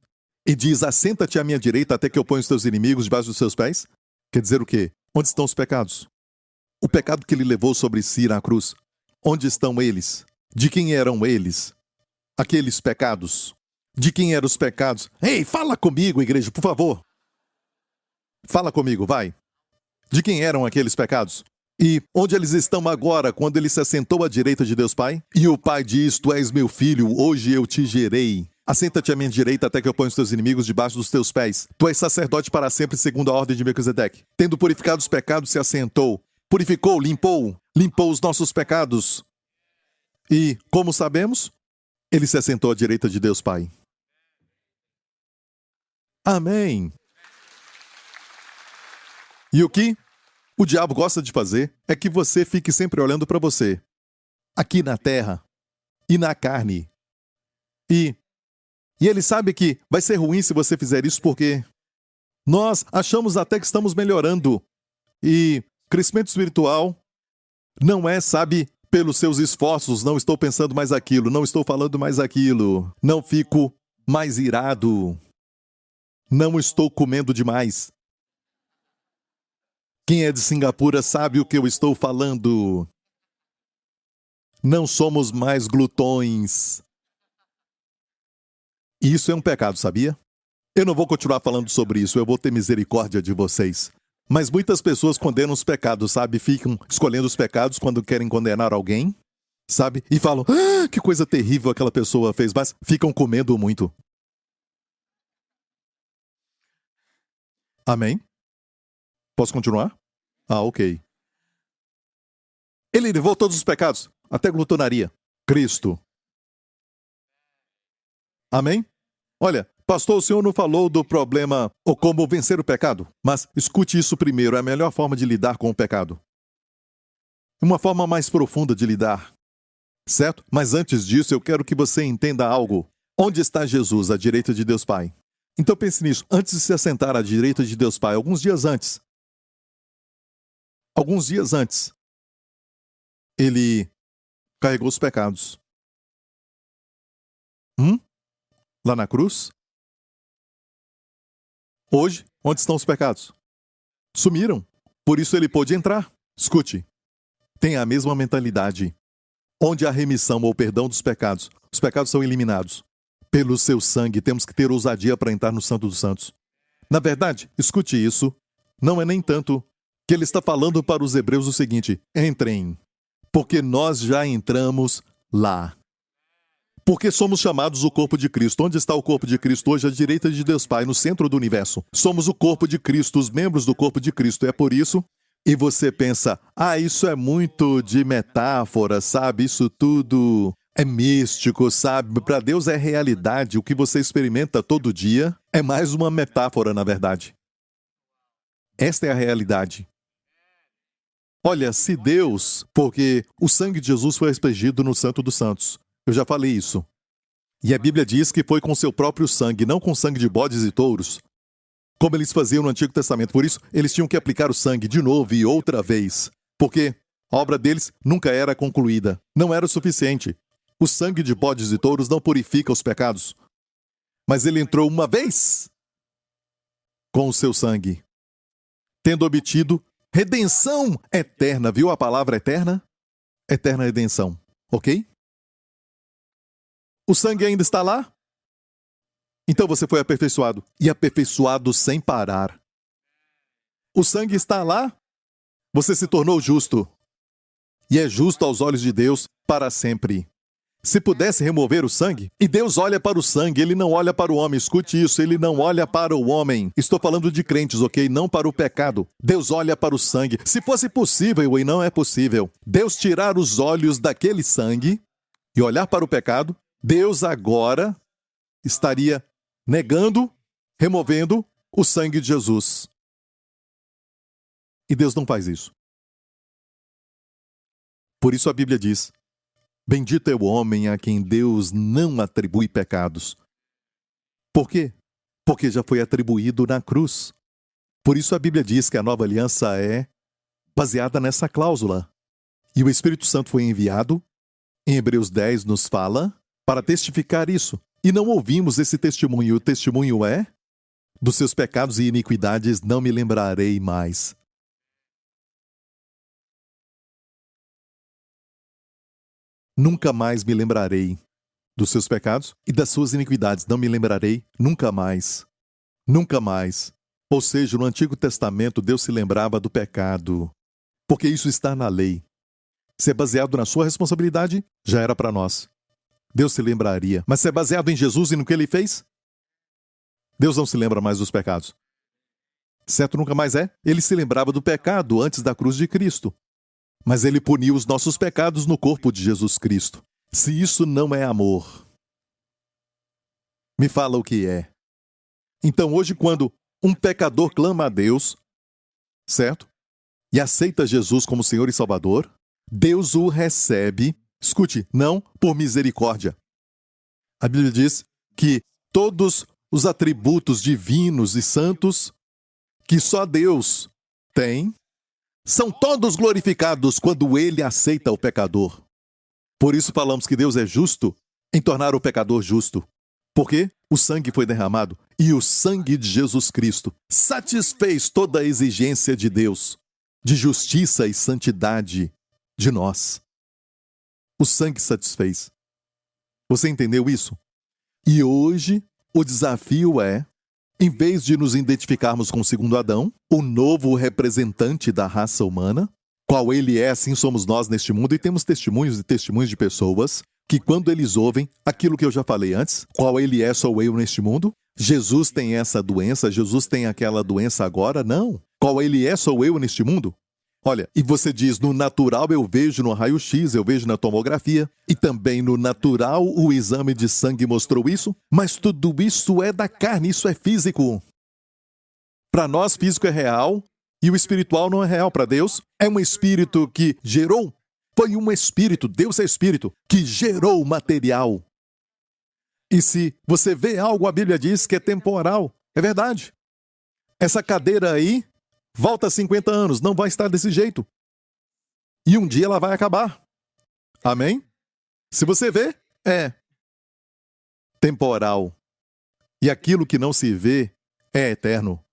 e diz, assenta-te à minha direita até que eu ponha os teus inimigos debaixo dos seus pés. Quer dizer o quê? Onde estão os pecados? O pecado que ele levou sobre si na cruz. Onde estão eles? De quem eram eles? Aqueles pecados. De quem eram os pecados? Ei, fala comigo, igreja, por favor. Fala comigo, vai. De quem eram aqueles pecados? E onde eles estão agora, quando ele se assentou à direita de Deus Pai? E o Pai diz, tu és meu filho, hoje eu te gerei. Assenta-te à minha direita até que eu ponha os teus inimigos debaixo dos teus pés. Tu és sacerdote para sempre, segundo a ordem de Melquisedeque. Tendo purificado os pecados, se assentou. Purificou, limpou os nossos pecados. E, como sabemos, ele se assentou à direita de Deus Pai. Amém. E o que o diabo gosta de fazer é que você fique sempre olhando para você, aqui na terra e na carne. E ele sabe que vai ser ruim se você fizer isso porque nós achamos até que estamos melhorando. E crescimento espiritual não é, sabe, pelos seus esforços. Não estou pensando mais aquilo, não estou falando mais aquilo, não fico mais irado, não estou comendo demais. Quem é de Singapura sabe o que eu estou falando. Não somos mais glutões. E isso é um pecado, sabia? Eu não vou continuar falando sobre isso, eu vou ter misericórdia de vocês. Mas muitas pessoas condenam os pecados, sabe? Ficam escolhendo os pecados quando querem condenar alguém, sabe? E falam, que coisa terrível aquela pessoa fez, mas ficam comendo muito. Amém? Posso continuar? Ok. Ele levou todos os pecados, até glutonaria. Cristo. Amém? Olha, pastor, o senhor não falou do problema ou como vencer o pecado, mas escute isso primeiro, é a melhor forma de lidar com o pecado. Uma forma mais profunda de lidar, certo? Mas antes disso, eu quero que você entenda algo. Onde está Jesus, à direita de Deus Pai? Então pense nisso, antes de se assentar à direita de Deus Pai, alguns dias antes, ele carregou os pecados. Lá na cruz? Hoje, onde estão os pecados? Sumiram. Por isso ele pôde entrar. Escute, tenha a mesma mentalidade. Onde há remissão ou perdão dos pecados, os pecados são eliminados. Pelo seu sangue, temos que ter ousadia para entrar no Santo dos Santos. Na verdade, escute isso, não é nem tanto que ele está falando para os hebreus o seguinte: entrem, porque nós já entramos lá. Porque somos chamados o corpo de Cristo. Onde está o corpo de Cristo hoje? À direita de Deus Pai, no centro do universo. Somos o corpo de Cristo, os membros do corpo de Cristo. É por isso. E você pensa, isso é muito de metáfora, sabe? Isso tudo é místico, sabe? Para Deus é realidade. O que você experimenta todo dia é mais uma metáfora, na verdade. Esta é a realidade. Olha, se Deus, porque o sangue de Jesus foi aspergido no Santo dos Santos. Eu já falei isso. E a Bíblia diz que foi com seu próprio sangue, não com sangue de bodes e touros, como eles faziam no Antigo Testamento. Por isso, eles tinham que aplicar o sangue de novo e outra vez, porque a obra deles nunca era concluída. Não era o suficiente. O sangue de bodes e touros não purifica os pecados. Mas ele entrou uma vez com o seu sangue, tendo obtido redenção eterna. Viu a palavra eterna? Eterna redenção. Ok? O sangue ainda está lá? Então você foi aperfeiçoado. E aperfeiçoado sem parar. O sangue está lá? Você se tornou justo. E é justo aos olhos de Deus para sempre. Se pudesse remover o sangue, e Deus olha para o sangue, ele não olha para o homem. Escute isso, ele não olha para o homem. Estou falando de crentes, ok? Não para o pecado. Deus olha para o sangue. Se fosse possível, e não é possível, Deus tirar os olhos daquele sangue e olhar para o pecado, Deus agora estaria negando, removendo o sangue de Jesus. E Deus não faz isso. Por isso a Bíblia diz: bendito é o homem a quem Deus não atribui pecados. Por quê? Porque já foi atribuído na cruz. Por isso a Bíblia diz que a nova aliança é baseada nessa cláusula. E o Espírito Santo foi enviado, em Hebreus 10 nos fala, para testificar isso. E não ouvimos esse testemunho. O testemunho é: dos seus pecados e iniquidades não me lembrarei mais. Nunca mais me lembrarei dos seus pecados e das suas iniquidades. Não me lembrarei nunca mais. Nunca mais. Ou seja, no Antigo Testamento, Deus se lembrava do pecado, porque isso está na lei. Se é baseado na sua responsabilidade, já era para nós. Deus se lembraria. Mas se é baseado em Jesus e no que ele fez, Deus não se lembra mais dos pecados. Certo? Nunca mais é. Ele se lembrava do pecado antes da cruz de Cristo. Mas ele puniu os nossos pecados no corpo de Jesus Cristo. Se isso não é amor, me fala o que é. Então hoje, quando um pecador clama a Deus, certo? E aceita Jesus como Senhor e Salvador, Deus o recebe, escute, não por misericórdia. A Bíblia diz que todos os atributos divinos e santos que só Deus tem, são todos glorificados quando ele aceita o pecador. Por isso falamos que Deus é justo em tornar o pecador justo. Porque o sangue foi derramado e o sangue de Jesus Cristo satisfez toda a exigência de Deus, de justiça e santidade de nós. O sangue satisfez. Você entendeu isso? E hoje o desafio é, em vez de nos identificarmos com o segundo Adão, o novo representante da raça humana, qual ele é, assim somos nós neste mundo, e temos testemunhos e testemunhos de pessoas que quando eles ouvem aquilo que eu já falei antes, qual ele é, sou eu neste mundo, Jesus tem essa doença, Jesus tem aquela doença agora, não. Qual ele é, sou eu neste mundo. Olha, e você diz, no natural eu vejo no raio-x, eu vejo na tomografia, e também no natural o exame de sangue mostrou isso, mas tudo isso é da carne, isso é físico. Para nós, físico é real, e o espiritual não é real. Para Deus, é um espírito que gerou, foi um espírito, Deus é espírito, que gerou material. E se você vê algo, a Bíblia diz que é temporal, é verdade. Essa cadeira aí, volta 50 anos, não vai estar desse jeito. E um dia ela vai acabar. Amém? Se você vê, é temporal. E aquilo que não se vê é eterno.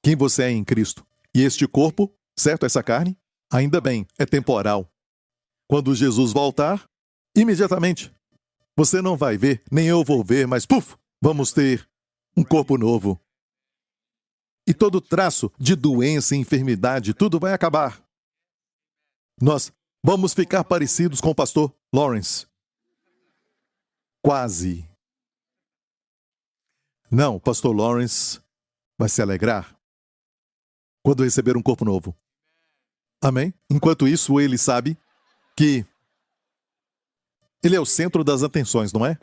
Quem você é em Cristo. E este corpo, certo? Essa carne, ainda bem, é temporal. Quando Jesus voltar, imediatamente, você não vai ver, nem eu vou ver, mas puf, vamos ter um corpo novo. E todo traço de doença e enfermidade, tudo vai acabar. Nós vamos ficar parecidos com o pastor Lawrence. Quase. Não, o pastor Lawrence vai se alegrar quando receber um corpo novo. Amém? Enquanto isso, ele sabe que ele é o centro das atenções, não é?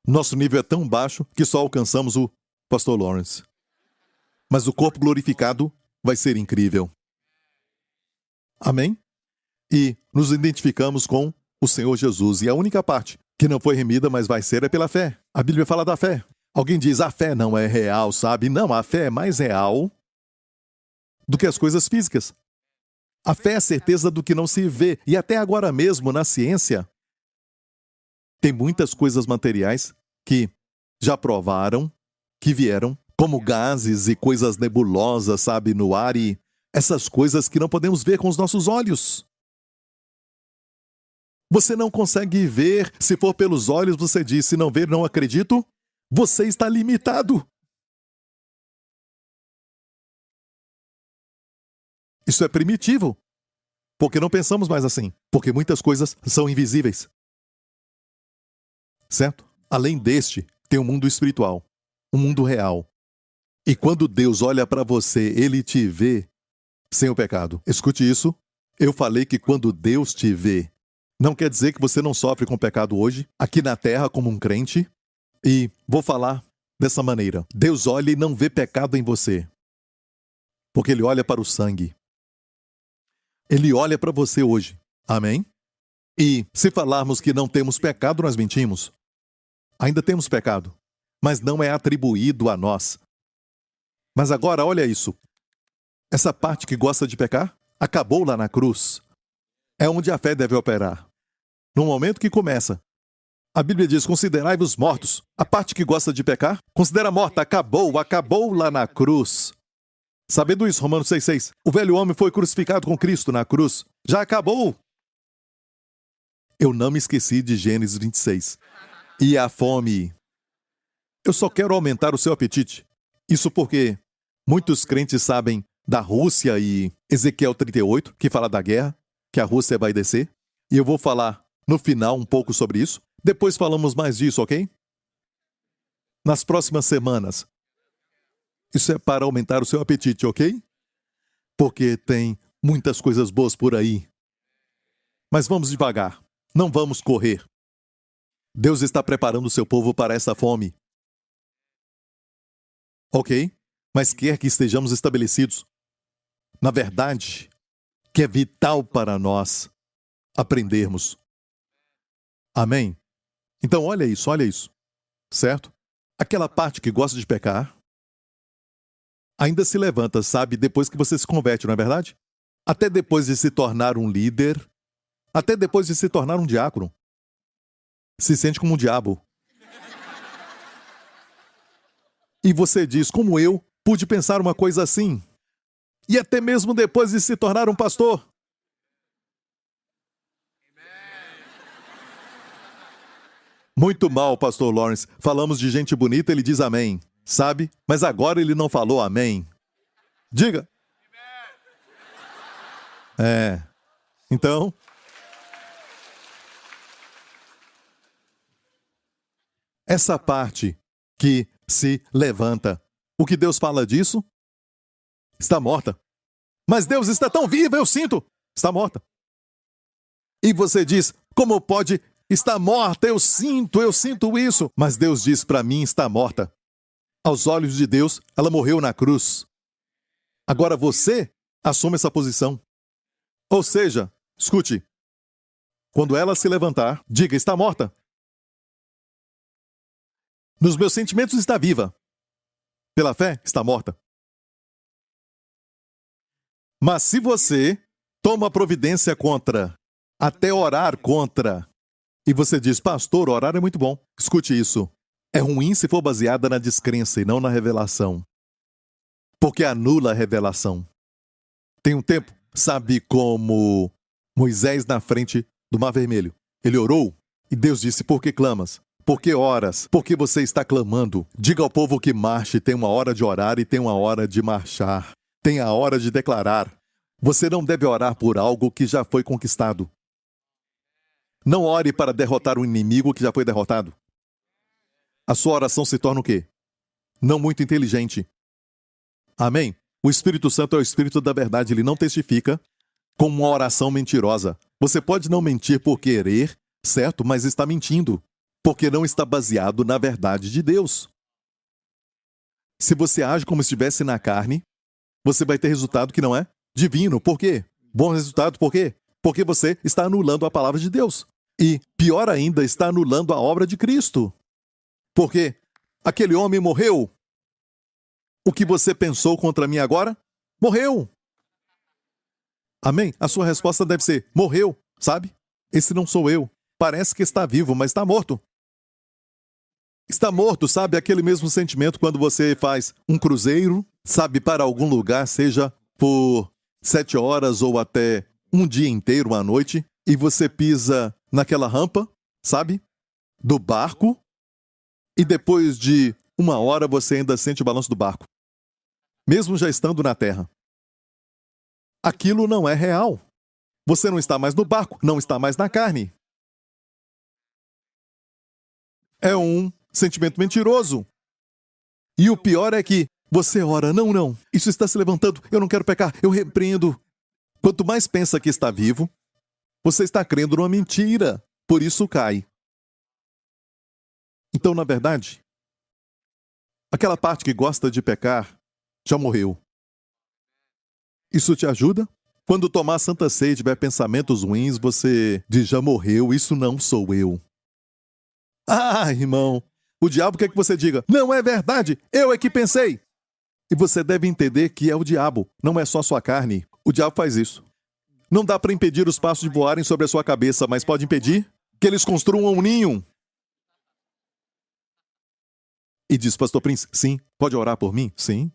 Nosso nível é tão baixo que só alcançamos o pastor Lawrence. Mas o corpo glorificado vai ser incrível. Amém? E nos identificamos com o Senhor Jesus. E a única parte que não foi remida, mas vai ser, é pela fé. A Bíblia fala da fé. Alguém diz, a fé não é real, sabe? Não, a fé é mais real do que as coisas físicas. A fé é a certeza do que não se vê. E até agora mesmo, na ciência, tem muitas coisas materiais que já provaram, que vieram, como gases e coisas nebulosas, sabe, no ar, e essas coisas que não podemos ver com os nossos olhos. Você não consegue ver, se for pelos olhos, você diz, se não ver, não acredito, você está limitado. Isso é primitivo, porque não pensamos mais assim, porque muitas coisas são invisíveis. Certo? Além deste, tem um mundo espiritual, um mundo real. E quando Deus olha para você, Ele te vê sem o pecado. Escute isso. Eu falei que quando Deus te vê, não quer dizer que você não sofre com o pecado hoje, aqui na terra como um crente. E vou falar dessa maneira. Deus olha e não vê pecado em você, porque Ele olha para o sangue. Ele olha para você hoje. Amém? E se falarmos que não temos pecado, nós mentimos. Ainda temos pecado, mas não é atribuído a nós. Mas agora, olha isso. Essa parte que gosta de pecar, acabou lá na cruz. É onde a fé deve operar. No momento que começa, a Bíblia diz, considerai-vos mortos. A parte que gosta de pecar, considera morta, acabou lá na cruz. Sabendo isso, Romanos 6,6. O velho homem foi crucificado com Cristo na cruz. Já acabou. Eu não me esqueci de Gênesis 26. E a fome. Eu só quero aumentar o seu apetite. Isso porque muitos crentes sabem da Rússia e Ezequiel 38, que fala da guerra, que a Rússia vai descer. E eu vou falar no final um pouco sobre isso. Depois falamos mais disso, ok? Nas próximas semanas. Isso é para aumentar o seu apetite, ok? Porque tem muitas coisas boas por aí. Mas vamos devagar. Não vamos correr. Deus está preparando o seu povo para essa fome. Ok? Mas quer que estejamos estabelecidos. Na verdade, que é vital para nós aprendermos. Amém? Então olha isso. Certo? Aquela parte que gosta de pecar ainda se levanta, sabe, depois que você se converte, não é verdade? Até depois de se tornar um líder, até depois de se tornar um diácono. Se sente como um diabo. E você diz, como eu pude pensar uma coisa assim? E até mesmo depois de se tornar um pastor. Muito mal, pastor Lawrence. Falamos de gente bonita, ele diz amém. Sabe? Mas agora ele não falou amém. Diga. Então... essa parte que se levanta. O que Deus fala disso? Está morta. Mas Deus está tão vivo, eu sinto. Está morta. E você diz, como pode? Está morta, eu sinto isso. Mas Deus diz para mim, está morta. Aos olhos de Deus, ela morreu na cruz. Agora você assume essa posição. Ou seja, escute. Quando ela se levantar, diga, está morta. Nos meus sentimentos está viva. Pela fé, está morta. Mas se você toma providência contra, até orar contra, e você diz, pastor, orar é muito bom. Escute isso. É ruim se for baseada na descrença e não na revelação. Porque anula a revelação. Tem um tempo, sabe como Moisés na frente do Mar Vermelho. Ele orou e Deus disse, por que clamas? Por que oras? Por que você está clamando? Diga ao povo que marche, tem uma hora de orar e tem uma hora de marchar. Tem a hora de declarar. Você não deve orar por algo que já foi conquistado. Não ore para derrotar um inimigo que já foi derrotado. A sua oração se torna o quê? Não muito inteligente. Amém? O Espírito Santo é o Espírito da verdade, ele não testifica com uma oração mentirosa. Você pode não mentir por querer, certo? Mas está mentindo. Porque não está baseado na verdade de Deus. Se você age como se estivesse na carne, você vai ter resultado que não é divino. Por quê? Bom resultado, por quê? Porque você está anulando a palavra de Deus. E, pior ainda, está anulando a obra de Cristo. Porque aquele homem morreu. O que você pensou contra mim agora? Morreu. Amém? A sua resposta deve ser, morreu, sabe? Esse não sou eu. Parece que está vivo, mas está morto. Está morto, sabe? Aquele mesmo sentimento quando você faz um cruzeiro, sabe, para algum lugar, seja por 7 horas ou até um dia inteiro, uma noite, e você pisa naquela rampa, sabe? Do barco, e depois de 1 hora você ainda sente o balanço do barco. Mesmo já estando na terra. Aquilo não é real. Você não está mais no barco, não está mais na carne. É um sentimento mentiroso. E o pior é que você ora, não, isso está se levantando, eu não quero pecar, eu repreendo. Quanto mais pensa que está vivo, você está crendo numa mentira, por isso cai. Então, na verdade, aquela parte que gosta de pecar já morreu. Isso te ajuda? Quando tomar Santa Ceia e tiver pensamentos ruins, você diz, já morreu, isso não sou eu. Ah, irmão, o diabo quer que você diga, não é verdade, eu é que pensei. E você deve entender que é o diabo, não é só sua carne. O diabo faz isso. Não dá para impedir os passos de voarem sobre a sua cabeça, mas pode impedir que eles construam um ninho. E diz, pastor Prince, sim, pode orar por mim? Sim.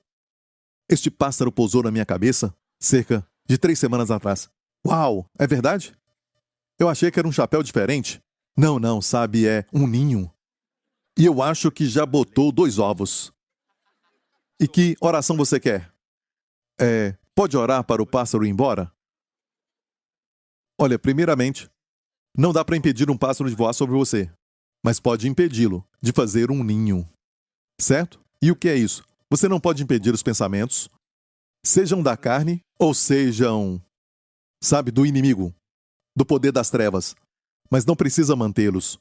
Este pássaro pousou na minha cabeça cerca de 3 semanas atrás. Uau, é verdade? Eu achei que era um chapéu diferente. Não, sabe, é um ninho. E eu acho que já botou 2 ovos. E que oração você quer? Pode orar para o pássaro ir embora? Olha, primeiramente, Não dá para impedir um pássaro de voar sobre você, mas pode impedi-lo de fazer um ninho. Certo? E o que é isso? Você não pode impedir os pensamentos, sejam da carne ou sejam, sabe, do inimigo, do poder das trevas, mas não precisa mantê-los.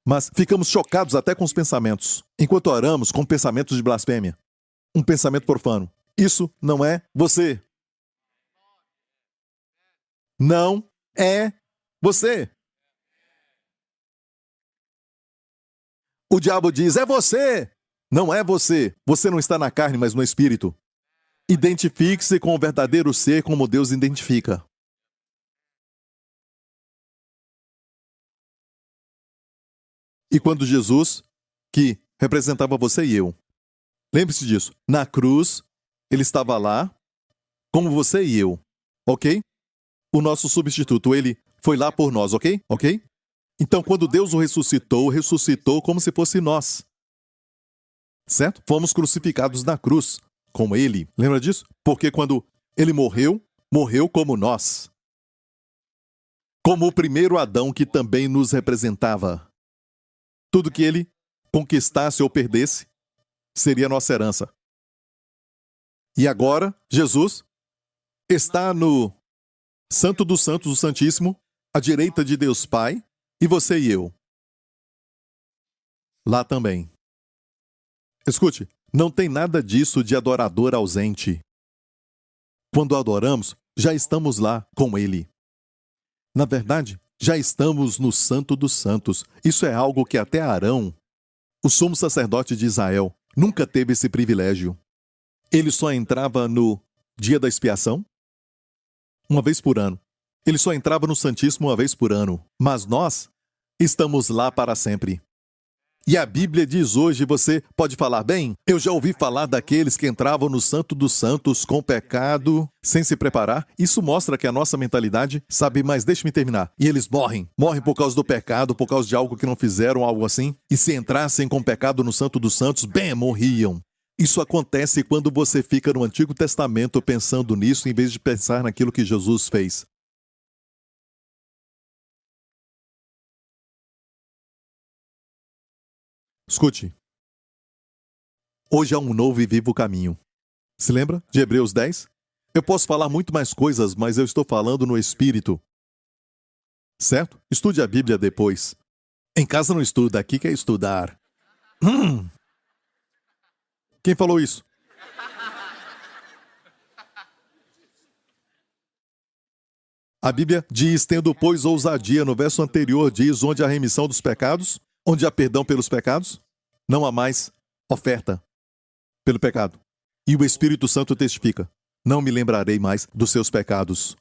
Mas ficamos chocados até com os pensamentos, enquanto oramos com pensamentos de blasfêmia. Um pensamento profano. Isso não é você. Não é você. O diabo diz, é você. Não é você. Você não está na carne, mas no espírito. Identifique-se com o verdadeiro ser como Deus identifica. E quando Jesus, que representava você e eu, lembre-se disso, na cruz, ele estava lá, como você e eu, ok? O nosso substituto, ele foi lá por nós, ok? Ok? Então, quando Deus o ressuscitou, ressuscitou como se fosse nós. Certo? Fomos crucificados na cruz, com ele. Lembra disso? Porque quando ele morreu, morreu como nós. Como o primeiro Adão que também nos representava. Tudo que ele conquistasse ou perdesse seria nossa herança. E agora, Jesus está no Santo dos Santos, o Santíssimo, à direita de Deus Pai, e você e eu. Lá também. Escute, não tem nada disso de adorador ausente. Quando adoramos, já estamos lá com Ele. Na verdade, já estamos no Santo dos Santos. Isso é algo que até Arão, o sumo sacerdote de Israel, nunca teve esse privilégio. Ele só entrava no dia da expiação, uma vez por ano. Ele só entrava no Santíssimo uma vez por ano. Mas nós estamos lá para sempre. E a Bíblia diz hoje, você pode falar, bem, eu já ouvi falar daqueles que entravam no Santo dos Santos com pecado, sem se preparar. Isso mostra que a nossa mentalidade sabe, mas deixe-me terminar. E eles morrem. Morrem por causa do pecado, por causa de algo que não fizeram, algo assim. E se entrassem com pecado no Santo dos Santos, bem, morriam. Isso acontece quando você fica no Antigo Testamento pensando nisso, em vez de pensar naquilo que Jesus fez. Escute. Hoje há um novo e vivo caminho. Se lembra de Hebreus 10? Eu posso falar muito mais coisas, mas eu estou falando no Espírito. Certo? Estude a Bíblia depois. Em casa não estuda, aqui quer estudar. Quem falou isso? A Bíblia diz, tendo, pois, ousadia, no verso anterior diz, onde há remissão dos pecados, onde há perdão pelos pecados, não há mais oferta pelo pecado. E o Espírito Santo testifica, não me lembrarei mais dos seus pecados.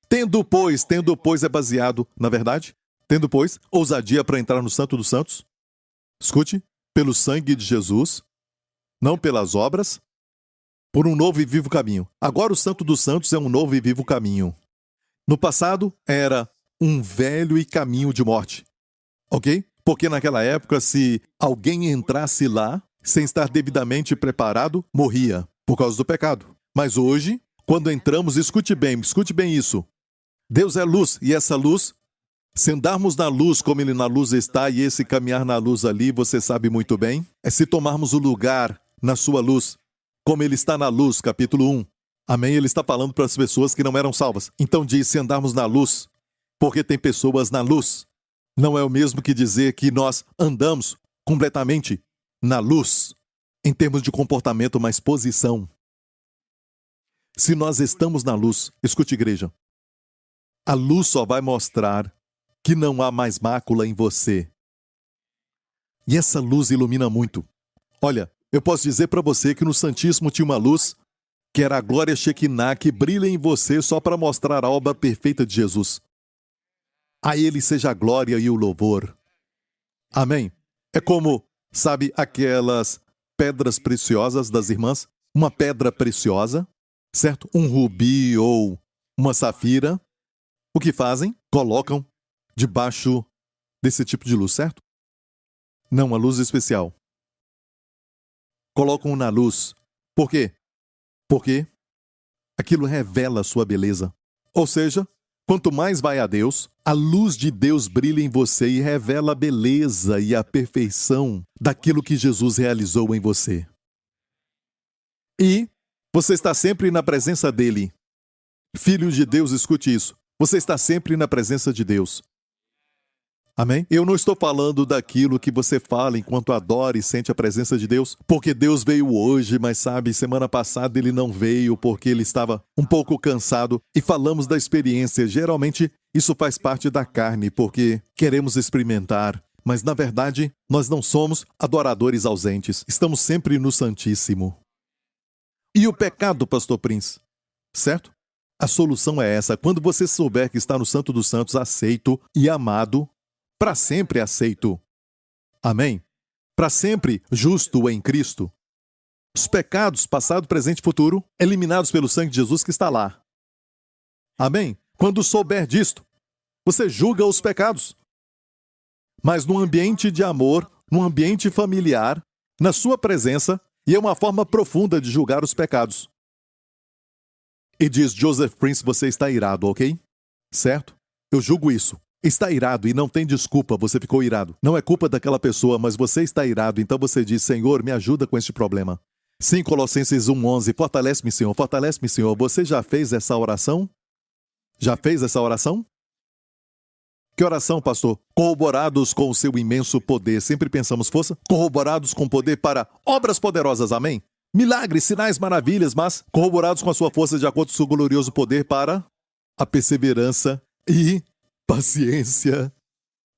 Tendo, pois é baseado, na verdade, tendo, pois, ousadia para entrar no Santo dos Santos, escute, pelo sangue de Jesus, não pelas obras, por um novo e vivo caminho. Agora o Santo dos Santos é um novo e vivo caminho. No passado, era um velho e caminho de morte. Ok? Porque naquela época, se alguém entrasse lá, sem estar devidamente preparado, morria, por causa do pecado. Mas hoje, quando entramos, escute bem isso. Deus é luz, e essa luz, se andarmos na luz como Ele na luz está, e esse caminhar na luz ali, você sabe muito bem, é se tomarmos o lugar na sua luz, como Ele está na luz, capítulo 1. Amém? Ele está falando para as pessoas que não eram salvas. Então diz, se andarmos na luz, porque tem pessoas na luz. Não é o mesmo que dizer que nós andamos completamente na luz, em termos de comportamento, mas posição. Se nós estamos na luz, escute, igreja, a luz só vai mostrar que não há mais mácula em você. E essa luz ilumina muito. Olha, eu posso dizer para você que no Santíssimo tinha uma luz que era a glória Shekinah, que brilha em você só para mostrar a obra perfeita de Jesus. A Ele seja a glória e o louvor. Amém? É como, sabe, aquelas pedras preciosas das irmãs? Uma pedra preciosa, certo? Um rubi ou uma safira. O que fazem? Colocam debaixo desse tipo de luz, certo? Não, uma luz especial. Colocam na luz. Por quê? Porque aquilo revela a sua beleza. Ou seja, Quanto mais vai a Deus, a luz de Deus brilha em você e revela a beleza e a perfeição daquilo que Jesus realizou em você. E você está sempre na presença dele. Filho de Deus, escute isso. Você está sempre na presença de Deus. Amém? Eu não estou falando daquilo que você fala enquanto adora e sente a presença de Deus, porque Deus veio hoje, mas sabe, semana passada ele não veio porque ele estava um pouco cansado. E falamos da experiência. Geralmente, isso faz parte da carne, porque queremos experimentar. Mas, na verdade, nós não somos adoradores ausentes. Estamos sempre no Santíssimo. E o pecado, Pastor Prince? Certo? A solução é essa. Quando você souber que está no Santo dos Santos, aceito e amado, para sempre aceito. Amém? Para sempre justo em Cristo. Os pecados, passado, presente e futuro, eliminados pelo sangue de Jesus que está lá. Amém? Quando souber disto, você julga os pecados. Mas num ambiente de amor, num ambiente familiar, na sua presença, e é uma forma profunda de julgar os pecados. E diz Joseph Prince, você está irado, ok? Certo? Eu julgo isso. Está irado e não tem desculpa, você ficou irado. Não é culpa daquela pessoa, mas você está irado, então você diz, Senhor, me ajuda com este problema. Sim, Colossenses 1:11, fortalece-me, Senhor, fortalece-me, Senhor. Você já fez essa oração? Já fez essa oração? Que oração, pastor? Corroborados com o seu imenso poder. Sempre pensamos, força? Corroborados com poder para obras poderosas, amém? Milagres, sinais, maravilhas, mas corroborados com a sua força de acordo com o seu glorioso poder para a perseverança e paciência,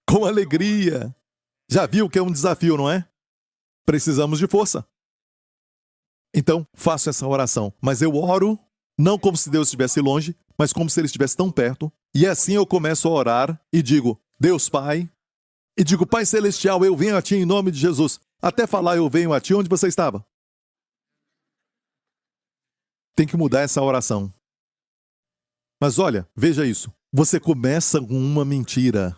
com alegria. Já viu que é um desafio, não é? Precisamos de força. Então, faço essa oração. Mas eu oro, não como se Deus estivesse longe, mas como se Ele estivesse tão perto. E assim eu começo a orar e digo, Deus Pai, e digo, Pai Celestial, eu venho a Ti em nome de Jesus. Até falar eu venho a Ti, onde você estava? Tem que mudar essa oração. Mas olha, veja isso. Você começa com uma mentira.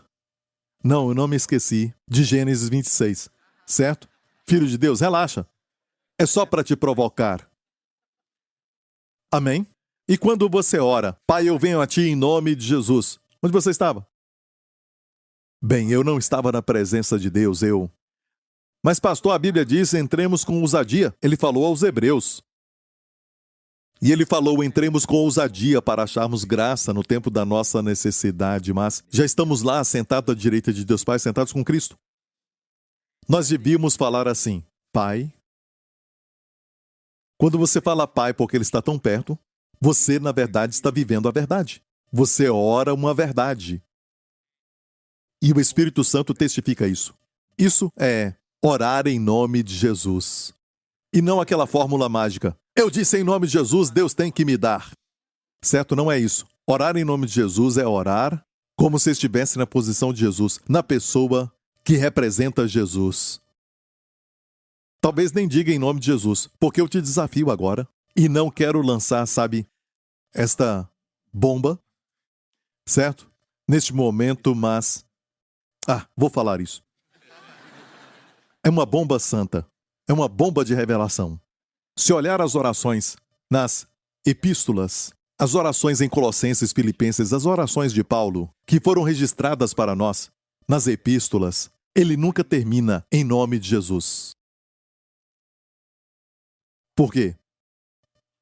Não, eu não me esqueci de Gênesis 26, certo? Filho de Deus, relaxa. É só para te provocar. Amém? E quando você ora, Pai, eu venho a Ti em nome de Jesus. Onde você estava? Bem, eu não estava na presença de Deus, Mas pastor, a Bíblia diz, entremos com ousadia. Ele falou aos hebreus. E ele falou, entremos com ousadia para acharmos graça no tempo da nossa necessidade, mas já estamos lá, sentados à direita de Deus Pai, sentados com Cristo. Nós devíamos falar assim, Pai. Quando você fala Pai porque Ele está tão perto, você, na verdade, está vivendo a verdade. Você ora uma verdade. E o Espírito Santo testifica isso. Isso é orar em nome de Jesus. E não aquela fórmula mágica. Eu disse em nome de Jesus, Deus tem que me dar. Certo? Não é isso. Orar em nome de Jesus é orar como se estivesse na posição de Jesus, na pessoa que representa Jesus. Talvez nem diga em nome de Jesus, porque eu te desafio agora e não quero lançar, sabe, esta bomba, certo? Neste momento, mas... vou falar isso. É uma bomba santa. É uma bomba de revelação. Se olhar as orações nas epístolas, as orações em Colossenses, Filipenses, as orações de Paulo, que foram registradas para nós nas epístolas, ele nunca termina em nome de Jesus. Por quê?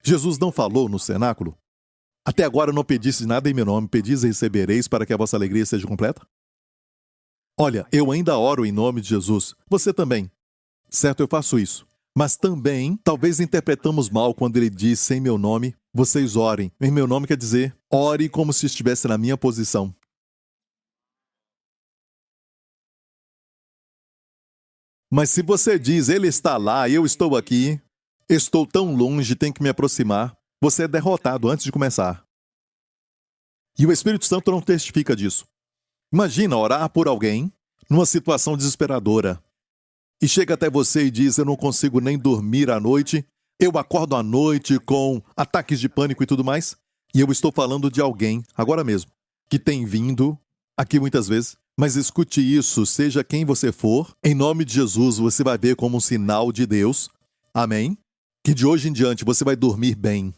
Jesus não falou no cenáculo? Até agora não pediste nada em meu nome, pedis e recebereis para que a vossa alegria seja completa? Olha, eu ainda oro em nome de Jesus. Você também. Certo, eu faço isso. Mas também, talvez interpretamos mal quando ele diz em meu nome, vocês orem. Em meu nome quer dizer, ore como se estivesse na minha posição. Mas se você diz, ele está lá, eu estou aqui, estou tão longe, tenho que me aproximar, você é derrotado antes de começar. E o Espírito Santo não testifica disso. Imagina orar por alguém numa situação desesperadora. E chega até você e diz, eu não consigo nem dormir à noite, eu acordo à noite com ataques de pânico e tudo mais. E eu estou falando de alguém, agora mesmo, que tem vindo aqui muitas vezes. Mas escute isso, seja quem você for, em nome de Jesus você vai ver como um sinal de Deus. Amém? Que de hoje em diante você vai dormir bem.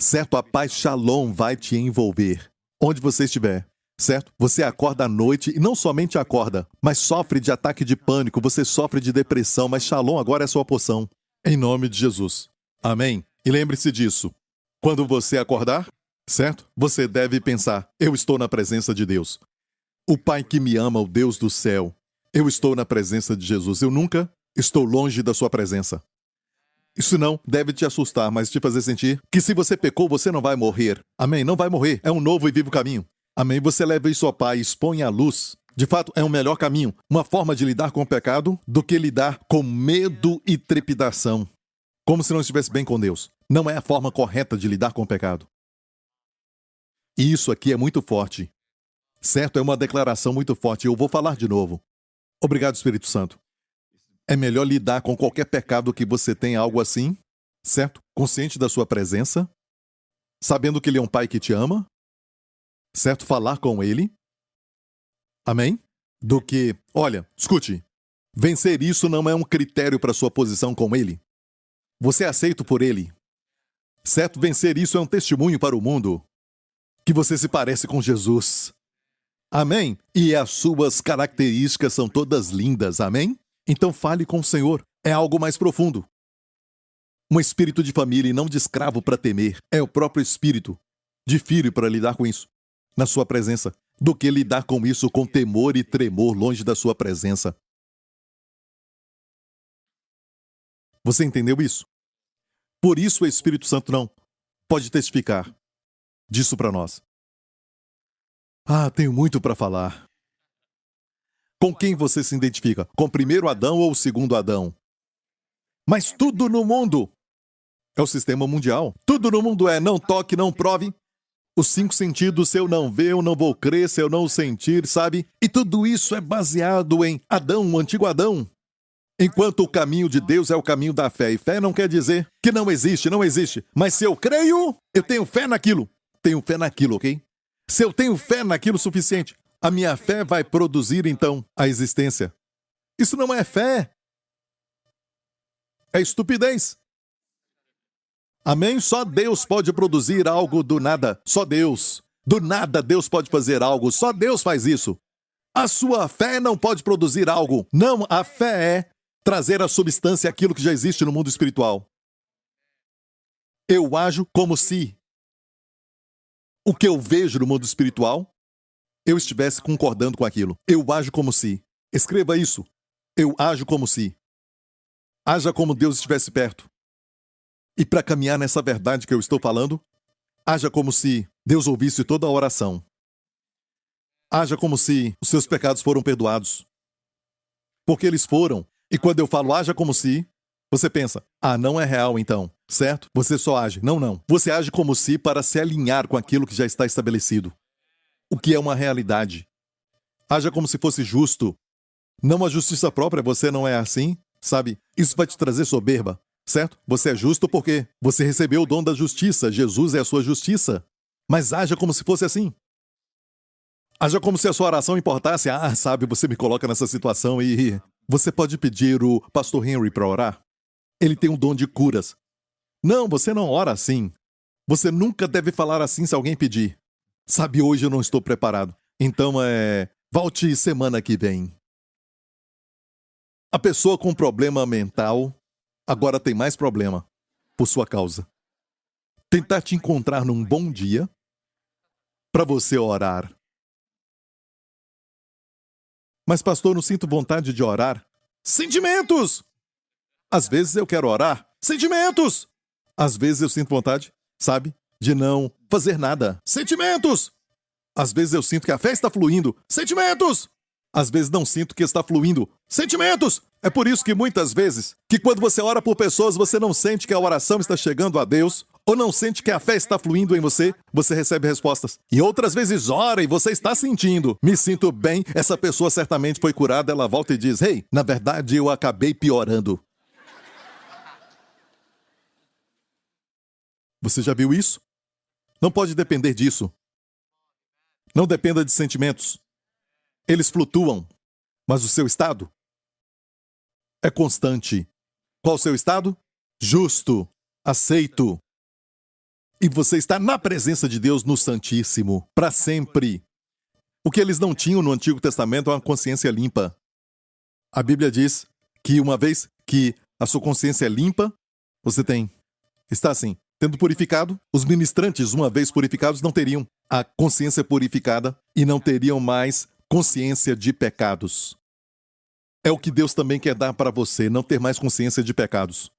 Certo? A paz Shalom vai te envolver. onde você estiver, certo? Você acorda à noite e não somente acorda, mas sofre de ataque de pânico, você sofre de depressão, mas Shalom agora é sua porção. Em nome de Jesus. Amém? E lembre-se disso. Quando você acordar, certo? Você deve pensar, eu estou na presença de Deus. O Pai que me ama, o Deus do céu. Eu estou na presença de Jesus. Eu nunca estou longe da sua presença. Isso não deve te assustar, mas te fazer sentir que se você pecou, você não vai morrer. Amém? Não vai morrer. É um novo e vivo caminho. Amém? Você leva isso ao Pai, expõe à luz. De fato, é um melhor caminho. Uma forma de lidar com o pecado do que lidar com medo e trepidação. Como se não estivesse bem com Deus. Não é a forma correta de lidar com o pecado. E isso aqui é muito forte. Certo? É uma declaração muito forte. Eu vou falar de novo. Obrigado, Espírito Santo. É melhor lidar com qualquer pecado que você tenha algo assim, certo? Consciente da sua presença, sabendo que Ele é um Pai que te ama, certo? Falar com Ele. Amém? Do que, olha, escute, vencer isso não é um critério para sua posição com Ele. Você é aceito por Ele. Certo? Vencer isso é um testemunho para o mundo que você se parece com Jesus. Amém? E as suas características são todas lindas. Amém? Então fale com o Senhor. É algo mais profundo. Um espírito de família e não de escravo para temer. É o próprio espírito de filho para lidar com isso, na sua presença, do que lidar com isso com temor e tremor longe da sua presença. Você entendeu isso? Por isso o Espírito Santo não pode testificar disso para nós. Ah, tenho muito para falar. Com quem você se identifica? Com o primeiro Adão ou o segundo Adão? Mas tudo no mundo é o sistema mundial. Tudo no mundo é não toque, não prove. Os 5 sentidos, se eu não ver, eu não vou crer, se eu não sentir, sabe? E tudo isso é baseado em Adão, o antigo Adão. Enquanto o caminho de Deus é o caminho da fé. E fé não quer dizer que não existe, não existe. Mas se eu creio, eu tenho fé naquilo. Tenho fé naquilo, ok? Se eu tenho fé naquilo suficiente, a minha fé vai produzir, então, a existência. Isso não é fé. É estupidez. Amém? Só Deus pode produzir algo do nada. Só Deus. Do nada Deus pode fazer algo. Só Deus faz isso. A sua fé não pode produzir algo. Não, a fé é trazer à substância aquilo que já existe no mundo espiritual. Eu ajo como se o que eu vejo no mundo espiritual, eu estivesse concordando com aquilo. Eu ajo como se. Escreva isso. Eu ajo como se. Haja como Deus estivesse perto. E para caminhar nessa verdade que eu estou falando, haja como se Deus ouvisse toda a oração. Haja como se os seus pecados foram perdoados. Porque eles foram. E quando eu falo haja como se, você pensa, ah, não é real então, certo? Você só age. Não, não. Você age como se para se alinhar com aquilo que já está estabelecido. O que é uma realidade. Haja como se fosse justo. Não a justiça própria, você não é assim, sabe? Isso vai te trazer soberba, certo? Você é justo porque você recebeu o dom da justiça. Jesus é a sua justiça. Mas haja como se fosse assim. Haja como se a sua oração importasse. Ah, sabe, você me coloca nessa situação e... Você pode pedir o pastor Henry para orar? Ele tem um dom de curas. Não, você não ora assim. Você nunca deve falar assim se alguém pedir. Sabe, hoje eu não estou preparado. Então, volte semana que vem. A pessoa com problema mental agora tem mais problema por sua causa. Tentar te encontrar num bom dia para você orar. Mas, pastor, não sinto vontade de orar. Sentimentos! Às vezes eu quero orar. Sentimentos! Às vezes eu sinto vontade, sabe, de não fazer nada. Sentimentos! Às vezes eu sinto que a fé está fluindo. Sentimentos! Às vezes não sinto que está fluindo. Sentimentos! É por isso que muitas vezes, que quando você ora por pessoas, você não sente que a oração está chegando a Deus, ou não sente que a fé está fluindo em você, você recebe respostas. E outras vezes ora e você está sentindo. Me sinto bem, essa pessoa certamente foi curada, ela volta e diz, hey, na verdade eu acabei piorando. Você já viu isso? Não pode depender disso. Não dependa de sentimentos. Eles flutuam, mas o seu estado é constante. Qual o seu estado? Justo, aceito. E você está na presença de Deus no Santíssimo, para sempre. O que eles não tinham no Antigo Testamento é uma consciência limpa. A Bíblia diz que uma vez que a sua consciência é limpa, você está assim, tendo purificado, os ministrantes, uma vez purificados, não teriam a consciência purificada e não teriam mais consciência de pecados. É o que Deus também quer dar para você, não ter mais consciência de pecados.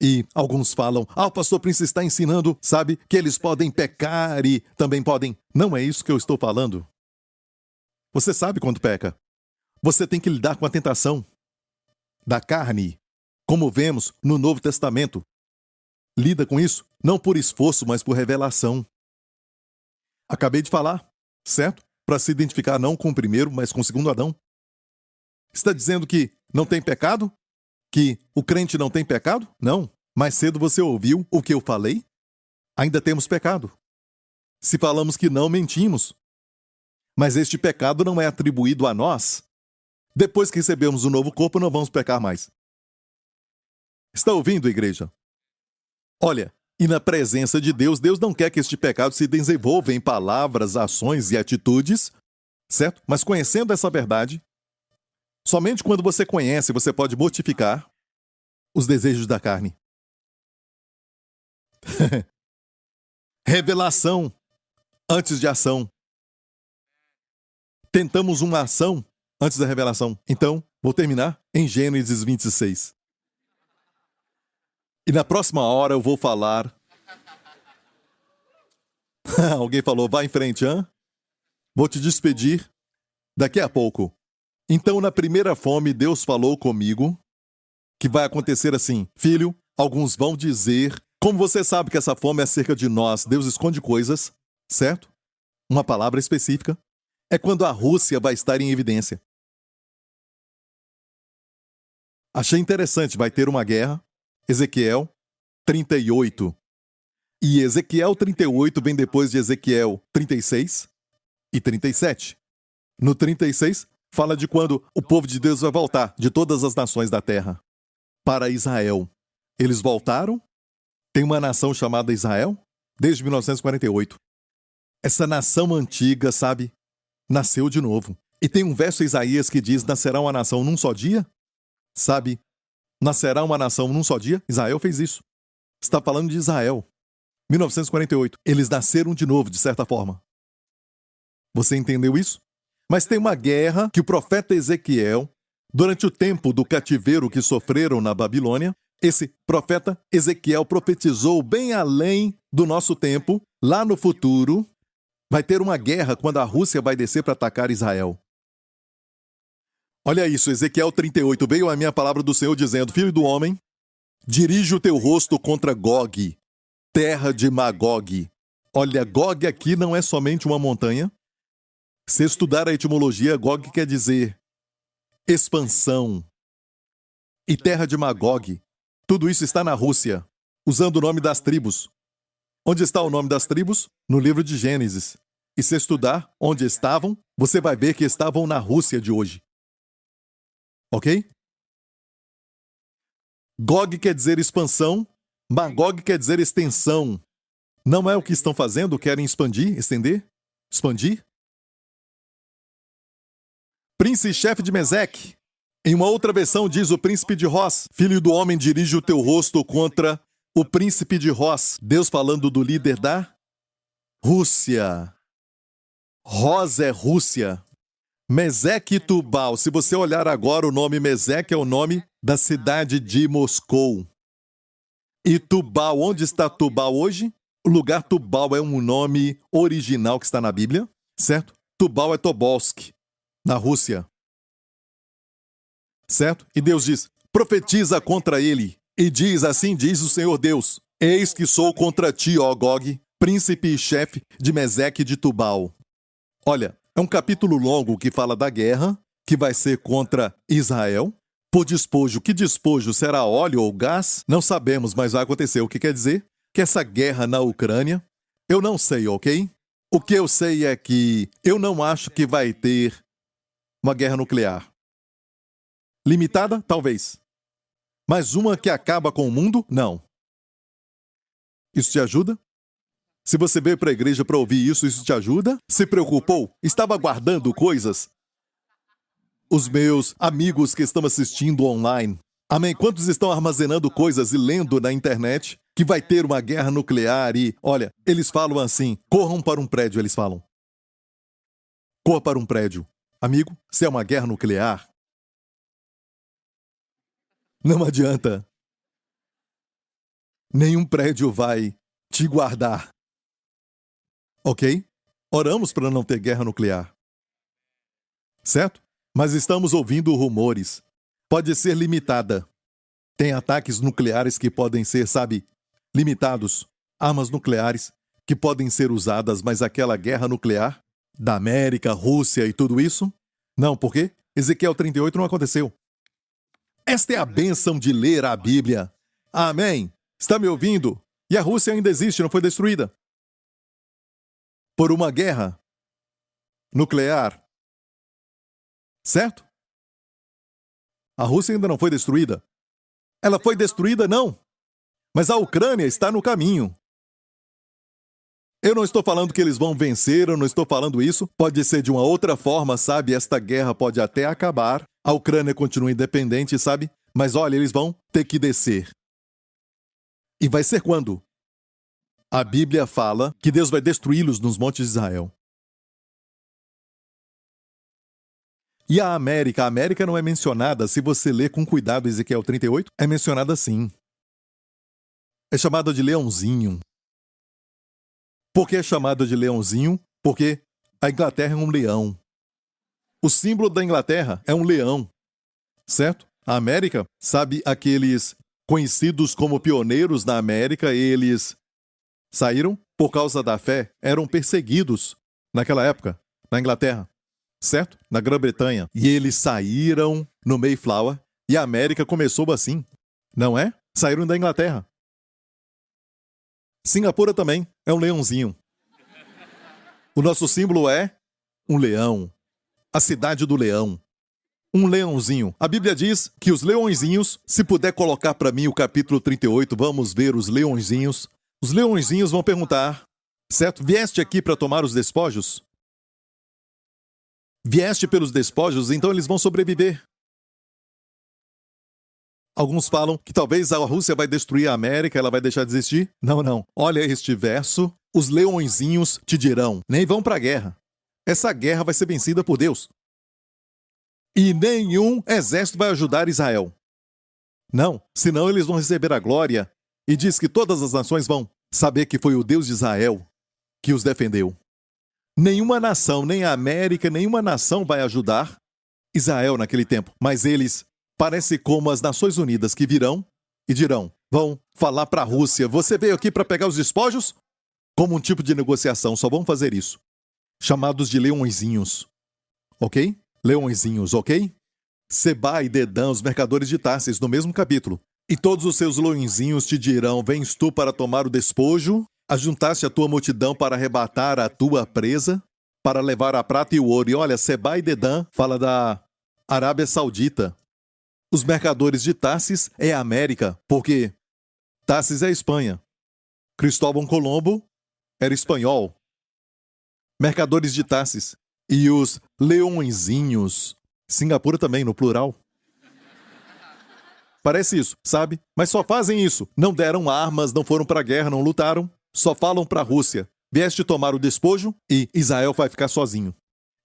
E alguns falam, o pastor Prince está ensinando, sabe, que eles podem pecar e também podem. Não é isso que eu estou falando. Você sabe quando peca. Você tem que lidar com a tentação da carne, como vemos no Novo Testamento. Lida com isso, não por esforço, mas por revelação. Acabei de falar, certo? Para se identificar não com o primeiro, mas com o segundo Adão. Está dizendo que não tem pecado? Que o crente não tem pecado? Não. Mais cedo você ouviu o que eu falei? Ainda temos pecado. Se falamos que não, mentimos. Mas este pecado não é atribuído a nós. Depois que recebemos o novo corpo, não vamos pecar mais. Está ouvindo, igreja? Olha, e na presença de Deus, Deus não quer que este pecado se desenvolva em palavras, ações e atitudes, certo? Mas conhecendo essa verdade, somente quando você conhece, você pode mortificar os desejos da carne. Revelação antes de ação. Tentamos uma ação antes da revelação. Então, vou terminar em Gênesis 26. E na próxima hora eu vou falar... Alguém falou, vai em frente, hã? Vou te despedir daqui a pouco. Então, na primeira fome, Deus falou comigo que vai acontecer assim. Filho, alguns vão dizer... Como você sabe que essa fome é acerca de nós, Deus esconde coisas, certo? Uma palavra específica. É quando a Rússia vai estar em evidência. Achei interessante, vai ter uma guerra. Ezequiel 38. E Ezequiel 38 vem depois de Ezequiel 36 e 37. No 36, fala de quando o povo de Deus vai voltar de todas as nações da terra para Israel. Eles voltaram. Tem uma nação chamada Israel desde 1948. Essa nação antiga, sabe, nasceu de novo. E tem um verso em Isaías que diz, nascerá uma nação num só dia? Sabe, nascerá uma nação num só dia? Israel fez isso. Está falando de Israel. 1948. Eles nasceram de novo, de certa forma. Você entendeu isso? Mas tem uma guerra que o profeta Ezequiel, durante o tempo do cativeiro que sofreram na Babilônia, esse profeta Ezequiel profetizou bem além do nosso tempo, lá no futuro, vai ter uma guerra quando a Rússia vai descer para atacar Israel. Olha isso, Ezequiel 38, veio a minha palavra do Senhor dizendo, filho do homem, dirige o teu rosto contra Gog, terra de Magog. Olha, Gog aqui não é somente uma montanha. Se estudar a etimologia, Gog quer dizer expansão. E terra de Magog, tudo isso está na Rússia, usando o nome das tribos. Onde está o nome das tribos? No livro de Gênesis. E se estudar onde estavam, você vai ver que estavam na Rússia de hoje. Ok? Gog quer dizer expansão, Magog quer dizer extensão. Não é o que estão fazendo? Querem expandir, estender? Expandir? Príncipe-chefe de Meseque. Em uma outra versão diz o príncipe de Ross, filho do homem, dirige o teu rosto contra o príncipe de Ross. Deus falando do líder da Rússia. Ross é Rússia. Meseque e Tubal. Se você olhar agora, o nome Meseque é o nome da cidade de Moscou. E Tubal, onde está Tubal hoje? O lugar Tubal é um nome original que está na Bíblia, certo? Tubal é Tobolsk, na Rússia. Certo? E Deus diz, profetiza contra ele, e diz, assim diz o Senhor Deus, eis que sou contra ti, ó Gog, príncipe e chefe de Meseque e de Tubal. Olha, é um capítulo longo que fala da guerra, que vai ser contra Israel, por despojo. Que despojo? Será óleo ou gás? Não sabemos, mas vai acontecer. O que quer dizer? Que essa guerra na Ucrânia, eu não sei, ok? O que eu sei é que eu não acho que vai ter uma guerra nuclear. Limitada? Talvez. Mas uma que acaba com o mundo? Não. Isso te ajuda? Se você veio para a igreja para ouvir isso, isso te ajuda? Se preocupou? Estava guardando coisas? Os meus amigos que estão assistindo online, amém? Quantos estão armazenando coisas e lendo na internet que vai ter uma guerra nuclear e, olha, eles falam assim, corram para um prédio, eles falam. Corra para um prédio. Amigo, se é uma guerra nuclear, não adianta. Nenhum prédio vai te guardar. Ok? Oramos para não ter guerra nuclear. Certo? Mas estamos ouvindo rumores. Pode ser limitada. Tem ataques nucleares que podem ser, sabe, limitados. Armas nucleares que podem ser usadas, mas aquela guerra nuclear da América, Rússia e tudo isso? Não, por quê? Ezequiel 38 não aconteceu. Esta é a bênção de ler a Bíblia. Amém? Está me ouvindo? E a Rússia ainda existe, não foi destruída. Por uma guerra nuclear. Certo? A Rússia ainda não foi destruída. Ela foi destruída, não. Mas a Ucrânia está no caminho. Eu não estou falando que eles vão vencer, eu não estou falando isso. Pode ser de uma outra forma, sabe? Esta guerra pode até acabar. A Ucrânia continua independente, sabe? Mas olha, eles vão ter que descer. E vai ser quando? A Bíblia fala que Deus vai destruí-los nos montes de Israel. E a América não é mencionada, se você ler com cuidado Ezequiel 38, é mencionada sim. É chamada de leãozinho. Por que é chamada de leãozinho? Porque a Inglaterra é um leão. O símbolo da Inglaterra é um leão. Certo? A América, sabe aqueles conhecidos como pioneiros na América, eles saíram por causa da fé, eram perseguidos naquela época, na Inglaterra. Certo? Na Grã-Bretanha. E eles saíram no Mayflower e a América começou assim. Não é? Saíram da Inglaterra. Singapura também é um leãozinho. O nosso símbolo é um leão. A cidade do leão. Um leãozinho. A Bíblia diz que os leõezinhos, se puder colocar para mim o capítulo 38, vamos ver os leõezinhos. Os leõezinhos vão perguntar, certo? Vieste aqui para tomar os despojos? Vieste pelos despojos, então eles vão sobreviver. Alguns falam que talvez a Rússia vai destruir a América, ela vai deixar de existir. Não, não. Olha este verso. Os leõezinhos te dirão, nem vão para a guerra. Essa guerra vai ser vencida por Deus. E nenhum exército vai ajudar Israel. Não, senão eles vão receber a glória. E diz que todas as nações vão saber que foi o Deus de Israel que os defendeu. Nenhuma nação, nem a América, nenhuma nação vai ajudar Israel naquele tempo. Mas eles parecem como as Nações Unidas que virão e dirão, vão falar para a Rússia, você veio aqui para pegar os despojos? Como um tipo de negociação, só vão fazer isso. Chamados de leõezinhos. Ok? Leõezinhos, ok? Seba e Dedã, os mercadores de Tarsis, no mesmo capítulo. E todos os seus leõezinhos te dirão, vens tu para tomar o despojo? Ajuntaste a tua multidão para arrebatar a tua presa? Para levar a prata e o ouro? E olha, Seba e Dedã fala da Arábia Saudita. Os mercadores de Tarsis é a América, porque Tarsis é a Espanha. Cristóvão Colombo era espanhol. Mercadores de Tarsis. E os leõezinhos. Singapura também, no plural. Parece isso, sabe? Mas só fazem isso. Não deram armas, não foram para a guerra, não lutaram. Só falam para a Rússia. Vieste tomar o despojo e Israel vai ficar sozinho.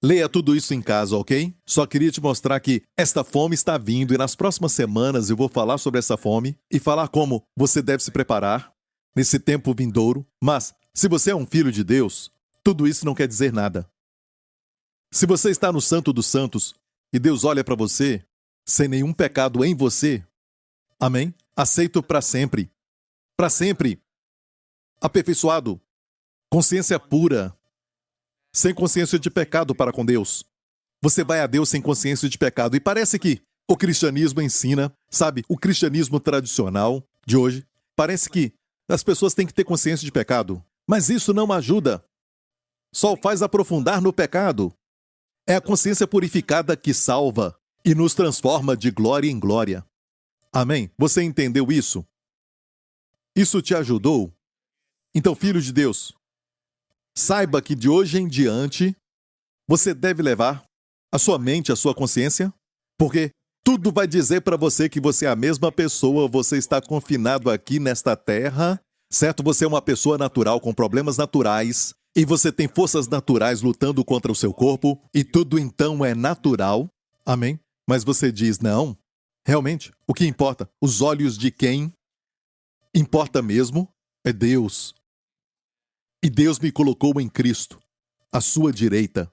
Leia tudo isso em casa, ok? Só queria te mostrar que esta fome está vindo e nas próximas semanas eu vou falar sobre essa fome e falar como você deve se preparar nesse tempo vindouro. Mas, se você é um filho de Deus, tudo isso não quer dizer nada. Se você está no Santo dos Santos e Deus olha para você sem nenhum pecado em você, amém? Aceito para sempre. Para sempre. Aperfeiçoado. Consciência pura. Sem consciência de pecado para com Deus. Você vai a Deus sem consciência de pecado. E parece que o cristianismo ensina, sabe, o cristianismo tradicional de hoje, parece que as pessoas têm que ter consciência de pecado. Mas isso não ajuda. Só o faz aprofundar no pecado. É a consciência purificada que salva e nos transforma de glória em glória. Amém? Você entendeu isso? Isso te ajudou? Então, filho de Deus, saiba que de hoje em diante, você deve levar a sua mente, a sua consciência, porque tudo vai dizer para você que você é a mesma pessoa, você está confinado aqui nesta terra, certo? Você é uma pessoa natural com problemas naturais e você tem forças naturais lutando contra o seu corpo e tudo então é natural. Amém? Mas você diz, não, realmente, o que importa? Os olhos de quem importa mesmo é Deus. E Deus me colocou em Cristo, à sua direita.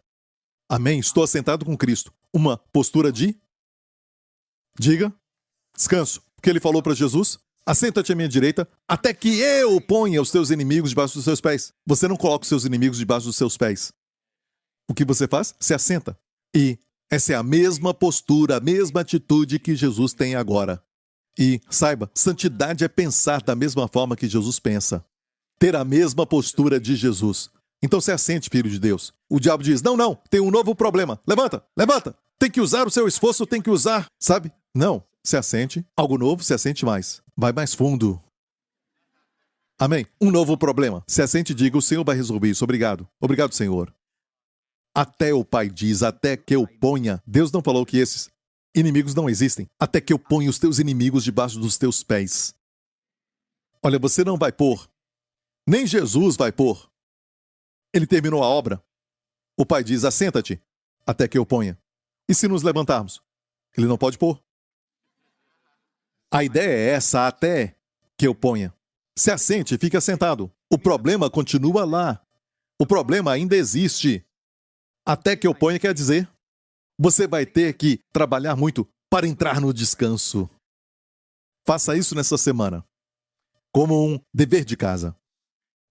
Amém? Estou assentado com Cristo. Uma postura de... Diga. Descanso. O que ele falou para Jesus? Assenta-te à minha direita, até que eu ponha os teus inimigos debaixo dos seus pés. Você não coloca os seus inimigos debaixo dos seus pés. O que você faz? Se assenta. E essa é a mesma postura, a mesma atitude que Jesus tem agora. E saiba, santidade é pensar da mesma forma que Jesus pensa. Ter a mesma postura de Jesus. Então se assente, filho de Deus. O diabo diz, não, tem um novo problema. Levanta. Tem que usar o seu esforço, tem que usar, sabe? Não, se assente. Algo novo, se assente mais. Vai mais fundo. Amém? Um novo problema. Se assente e diga, o Senhor vai resolver isso. Obrigado. Obrigado, Senhor. Até o Pai diz, até que eu ponha. Deus não falou que esses inimigos não existem. Até que eu ponha os teus inimigos debaixo dos teus pés. Olha, você não vai pôr. Nem Jesus vai pôr. Ele terminou a obra. O Pai diz, assenta-te, até que eu ponha. E se nos levantarmos? Ele não pode pôr. A ideia é essa, até que eu ponha. Se assente, fique assentado. O problema continua lá. O problema ainda existe. Até que eu ponha quer dizer, você vai ter que trabalhar muito para entrar no descanso. Faça isso nessa semana, como um dever de casa.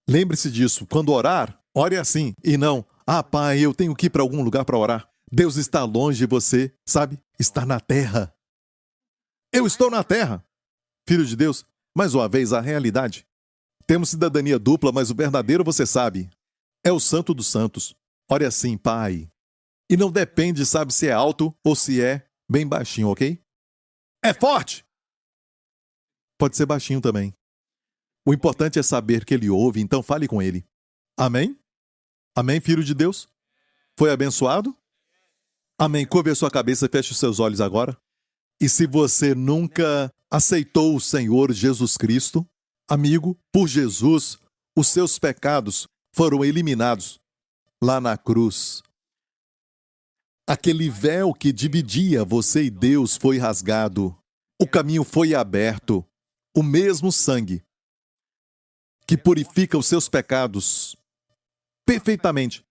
Lembre-se disso, quando orar, ore assim, e não, Pai, eu tenho que ir para algum lugar para orar. Deus está longe e você, sabe, está na terra. Eu estou na terra, filho de Deus. Mais uma vez, a realidade. Temos cidadania dupla, mas o verdadeiro, você sabe, é o Santo dos Santos. Ore assim, Pai. E não depende, sabe, se é alto ou se é bem baixinho, ok? É forte! Pode ser baixinho também. O importante é saber que ele ouve, então fale com ele. Amém? Amém, filho de Deus? Foi abençoado? Amém. Curve a sua cabeça e feche os seus olhos agora. E se você nunca aceitou o Senhor Jesus Cristo, amigo, por Jesus, os seus pecados foram eliminados lá na cruz. Aquele véu que dividia você e Deus foi rasgado. O caminho foi aberto. O mesmo sangue que purifica os seus pecados perfeitamente.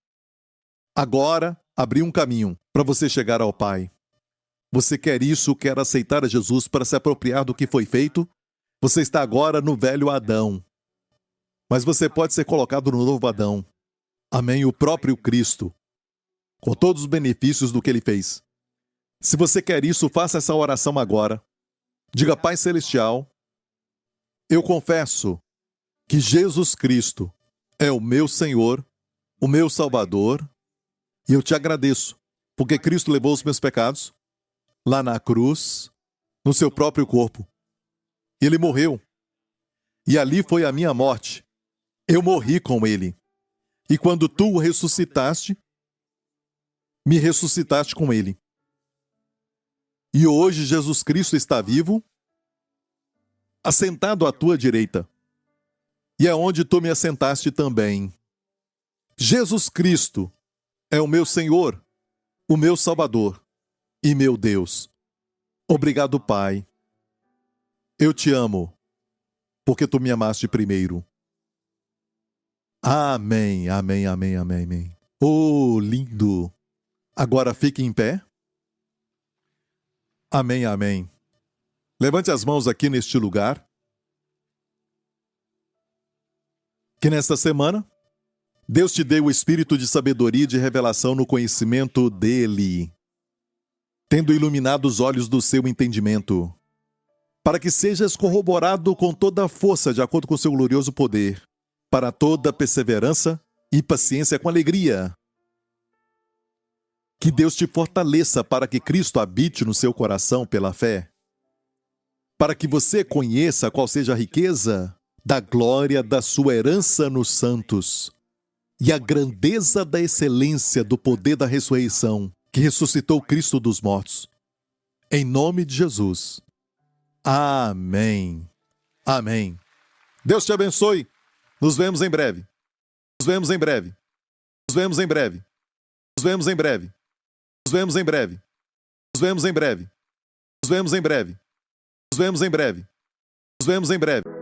Agora abriu um caminho para você chegar ao Pai. Você quer isso, quer aceitar a Jesus para se apropriar do que foi feito? Você está agora no velho Adão. Mas você pode ser colocado no novo Adão. Amém? O próprio Cristo. Com todos os benefícios do que ele fez. Se você quer isso, faça essa oração agora. Diga, Pai Celestial, eu confesso que Jesus Cristo é o meu Senhor, o meu Salvador, e eu te agradeço, porque Cristo levou os meus pecados lá na cruz, no seu próprio corpo. Ele morreu. E ali foi a minha morte. Eu morri com ele. E quando tu o ressuscitaste, me ressuscitaste com ele. E hoje Jesus Cristo está vivo, assentado à tua direita. E é onde tu me assentaste também. Jesus Cristo é o meu Senhor, o meu Salvador e meu Deus. Obrigado, Pai. Eu te amo, porque tu me amaste primeiro. Amém, amém, amém, amém, amém. Oh, lindo! Agora fique em pé. Amém, amém. Levante as mãos aqui neste lugar. Que nesta semana, Deus te dê o espírito de sabedoria e de revelação no conhecimento dele, tendo iluminado os olhos do seu entendimento, para que sejas corroborado com toda a força de acordo com o seu glorioso poder, para toda perseverança e paciência com alegria. Que Deus te fortaleça para que Cristo habite no seu coração pela fé, para que você conheça qual seja a riqueza da glória da sua herança nos santos, e a grandeza da excelência do poder da ressurreição que ressuscitou Cristo dos mortos. Em nome de Jesus. Amém. Amém. Deus te abençoe. Nos vemos em breve. Nos vemos em breve. Nos vemos em breve. Nos vemos em breve. Nos vemos em breve. Nos vemos em breve. Nos vemos em breve. Nos vemos em breve. Nos vemos em breve.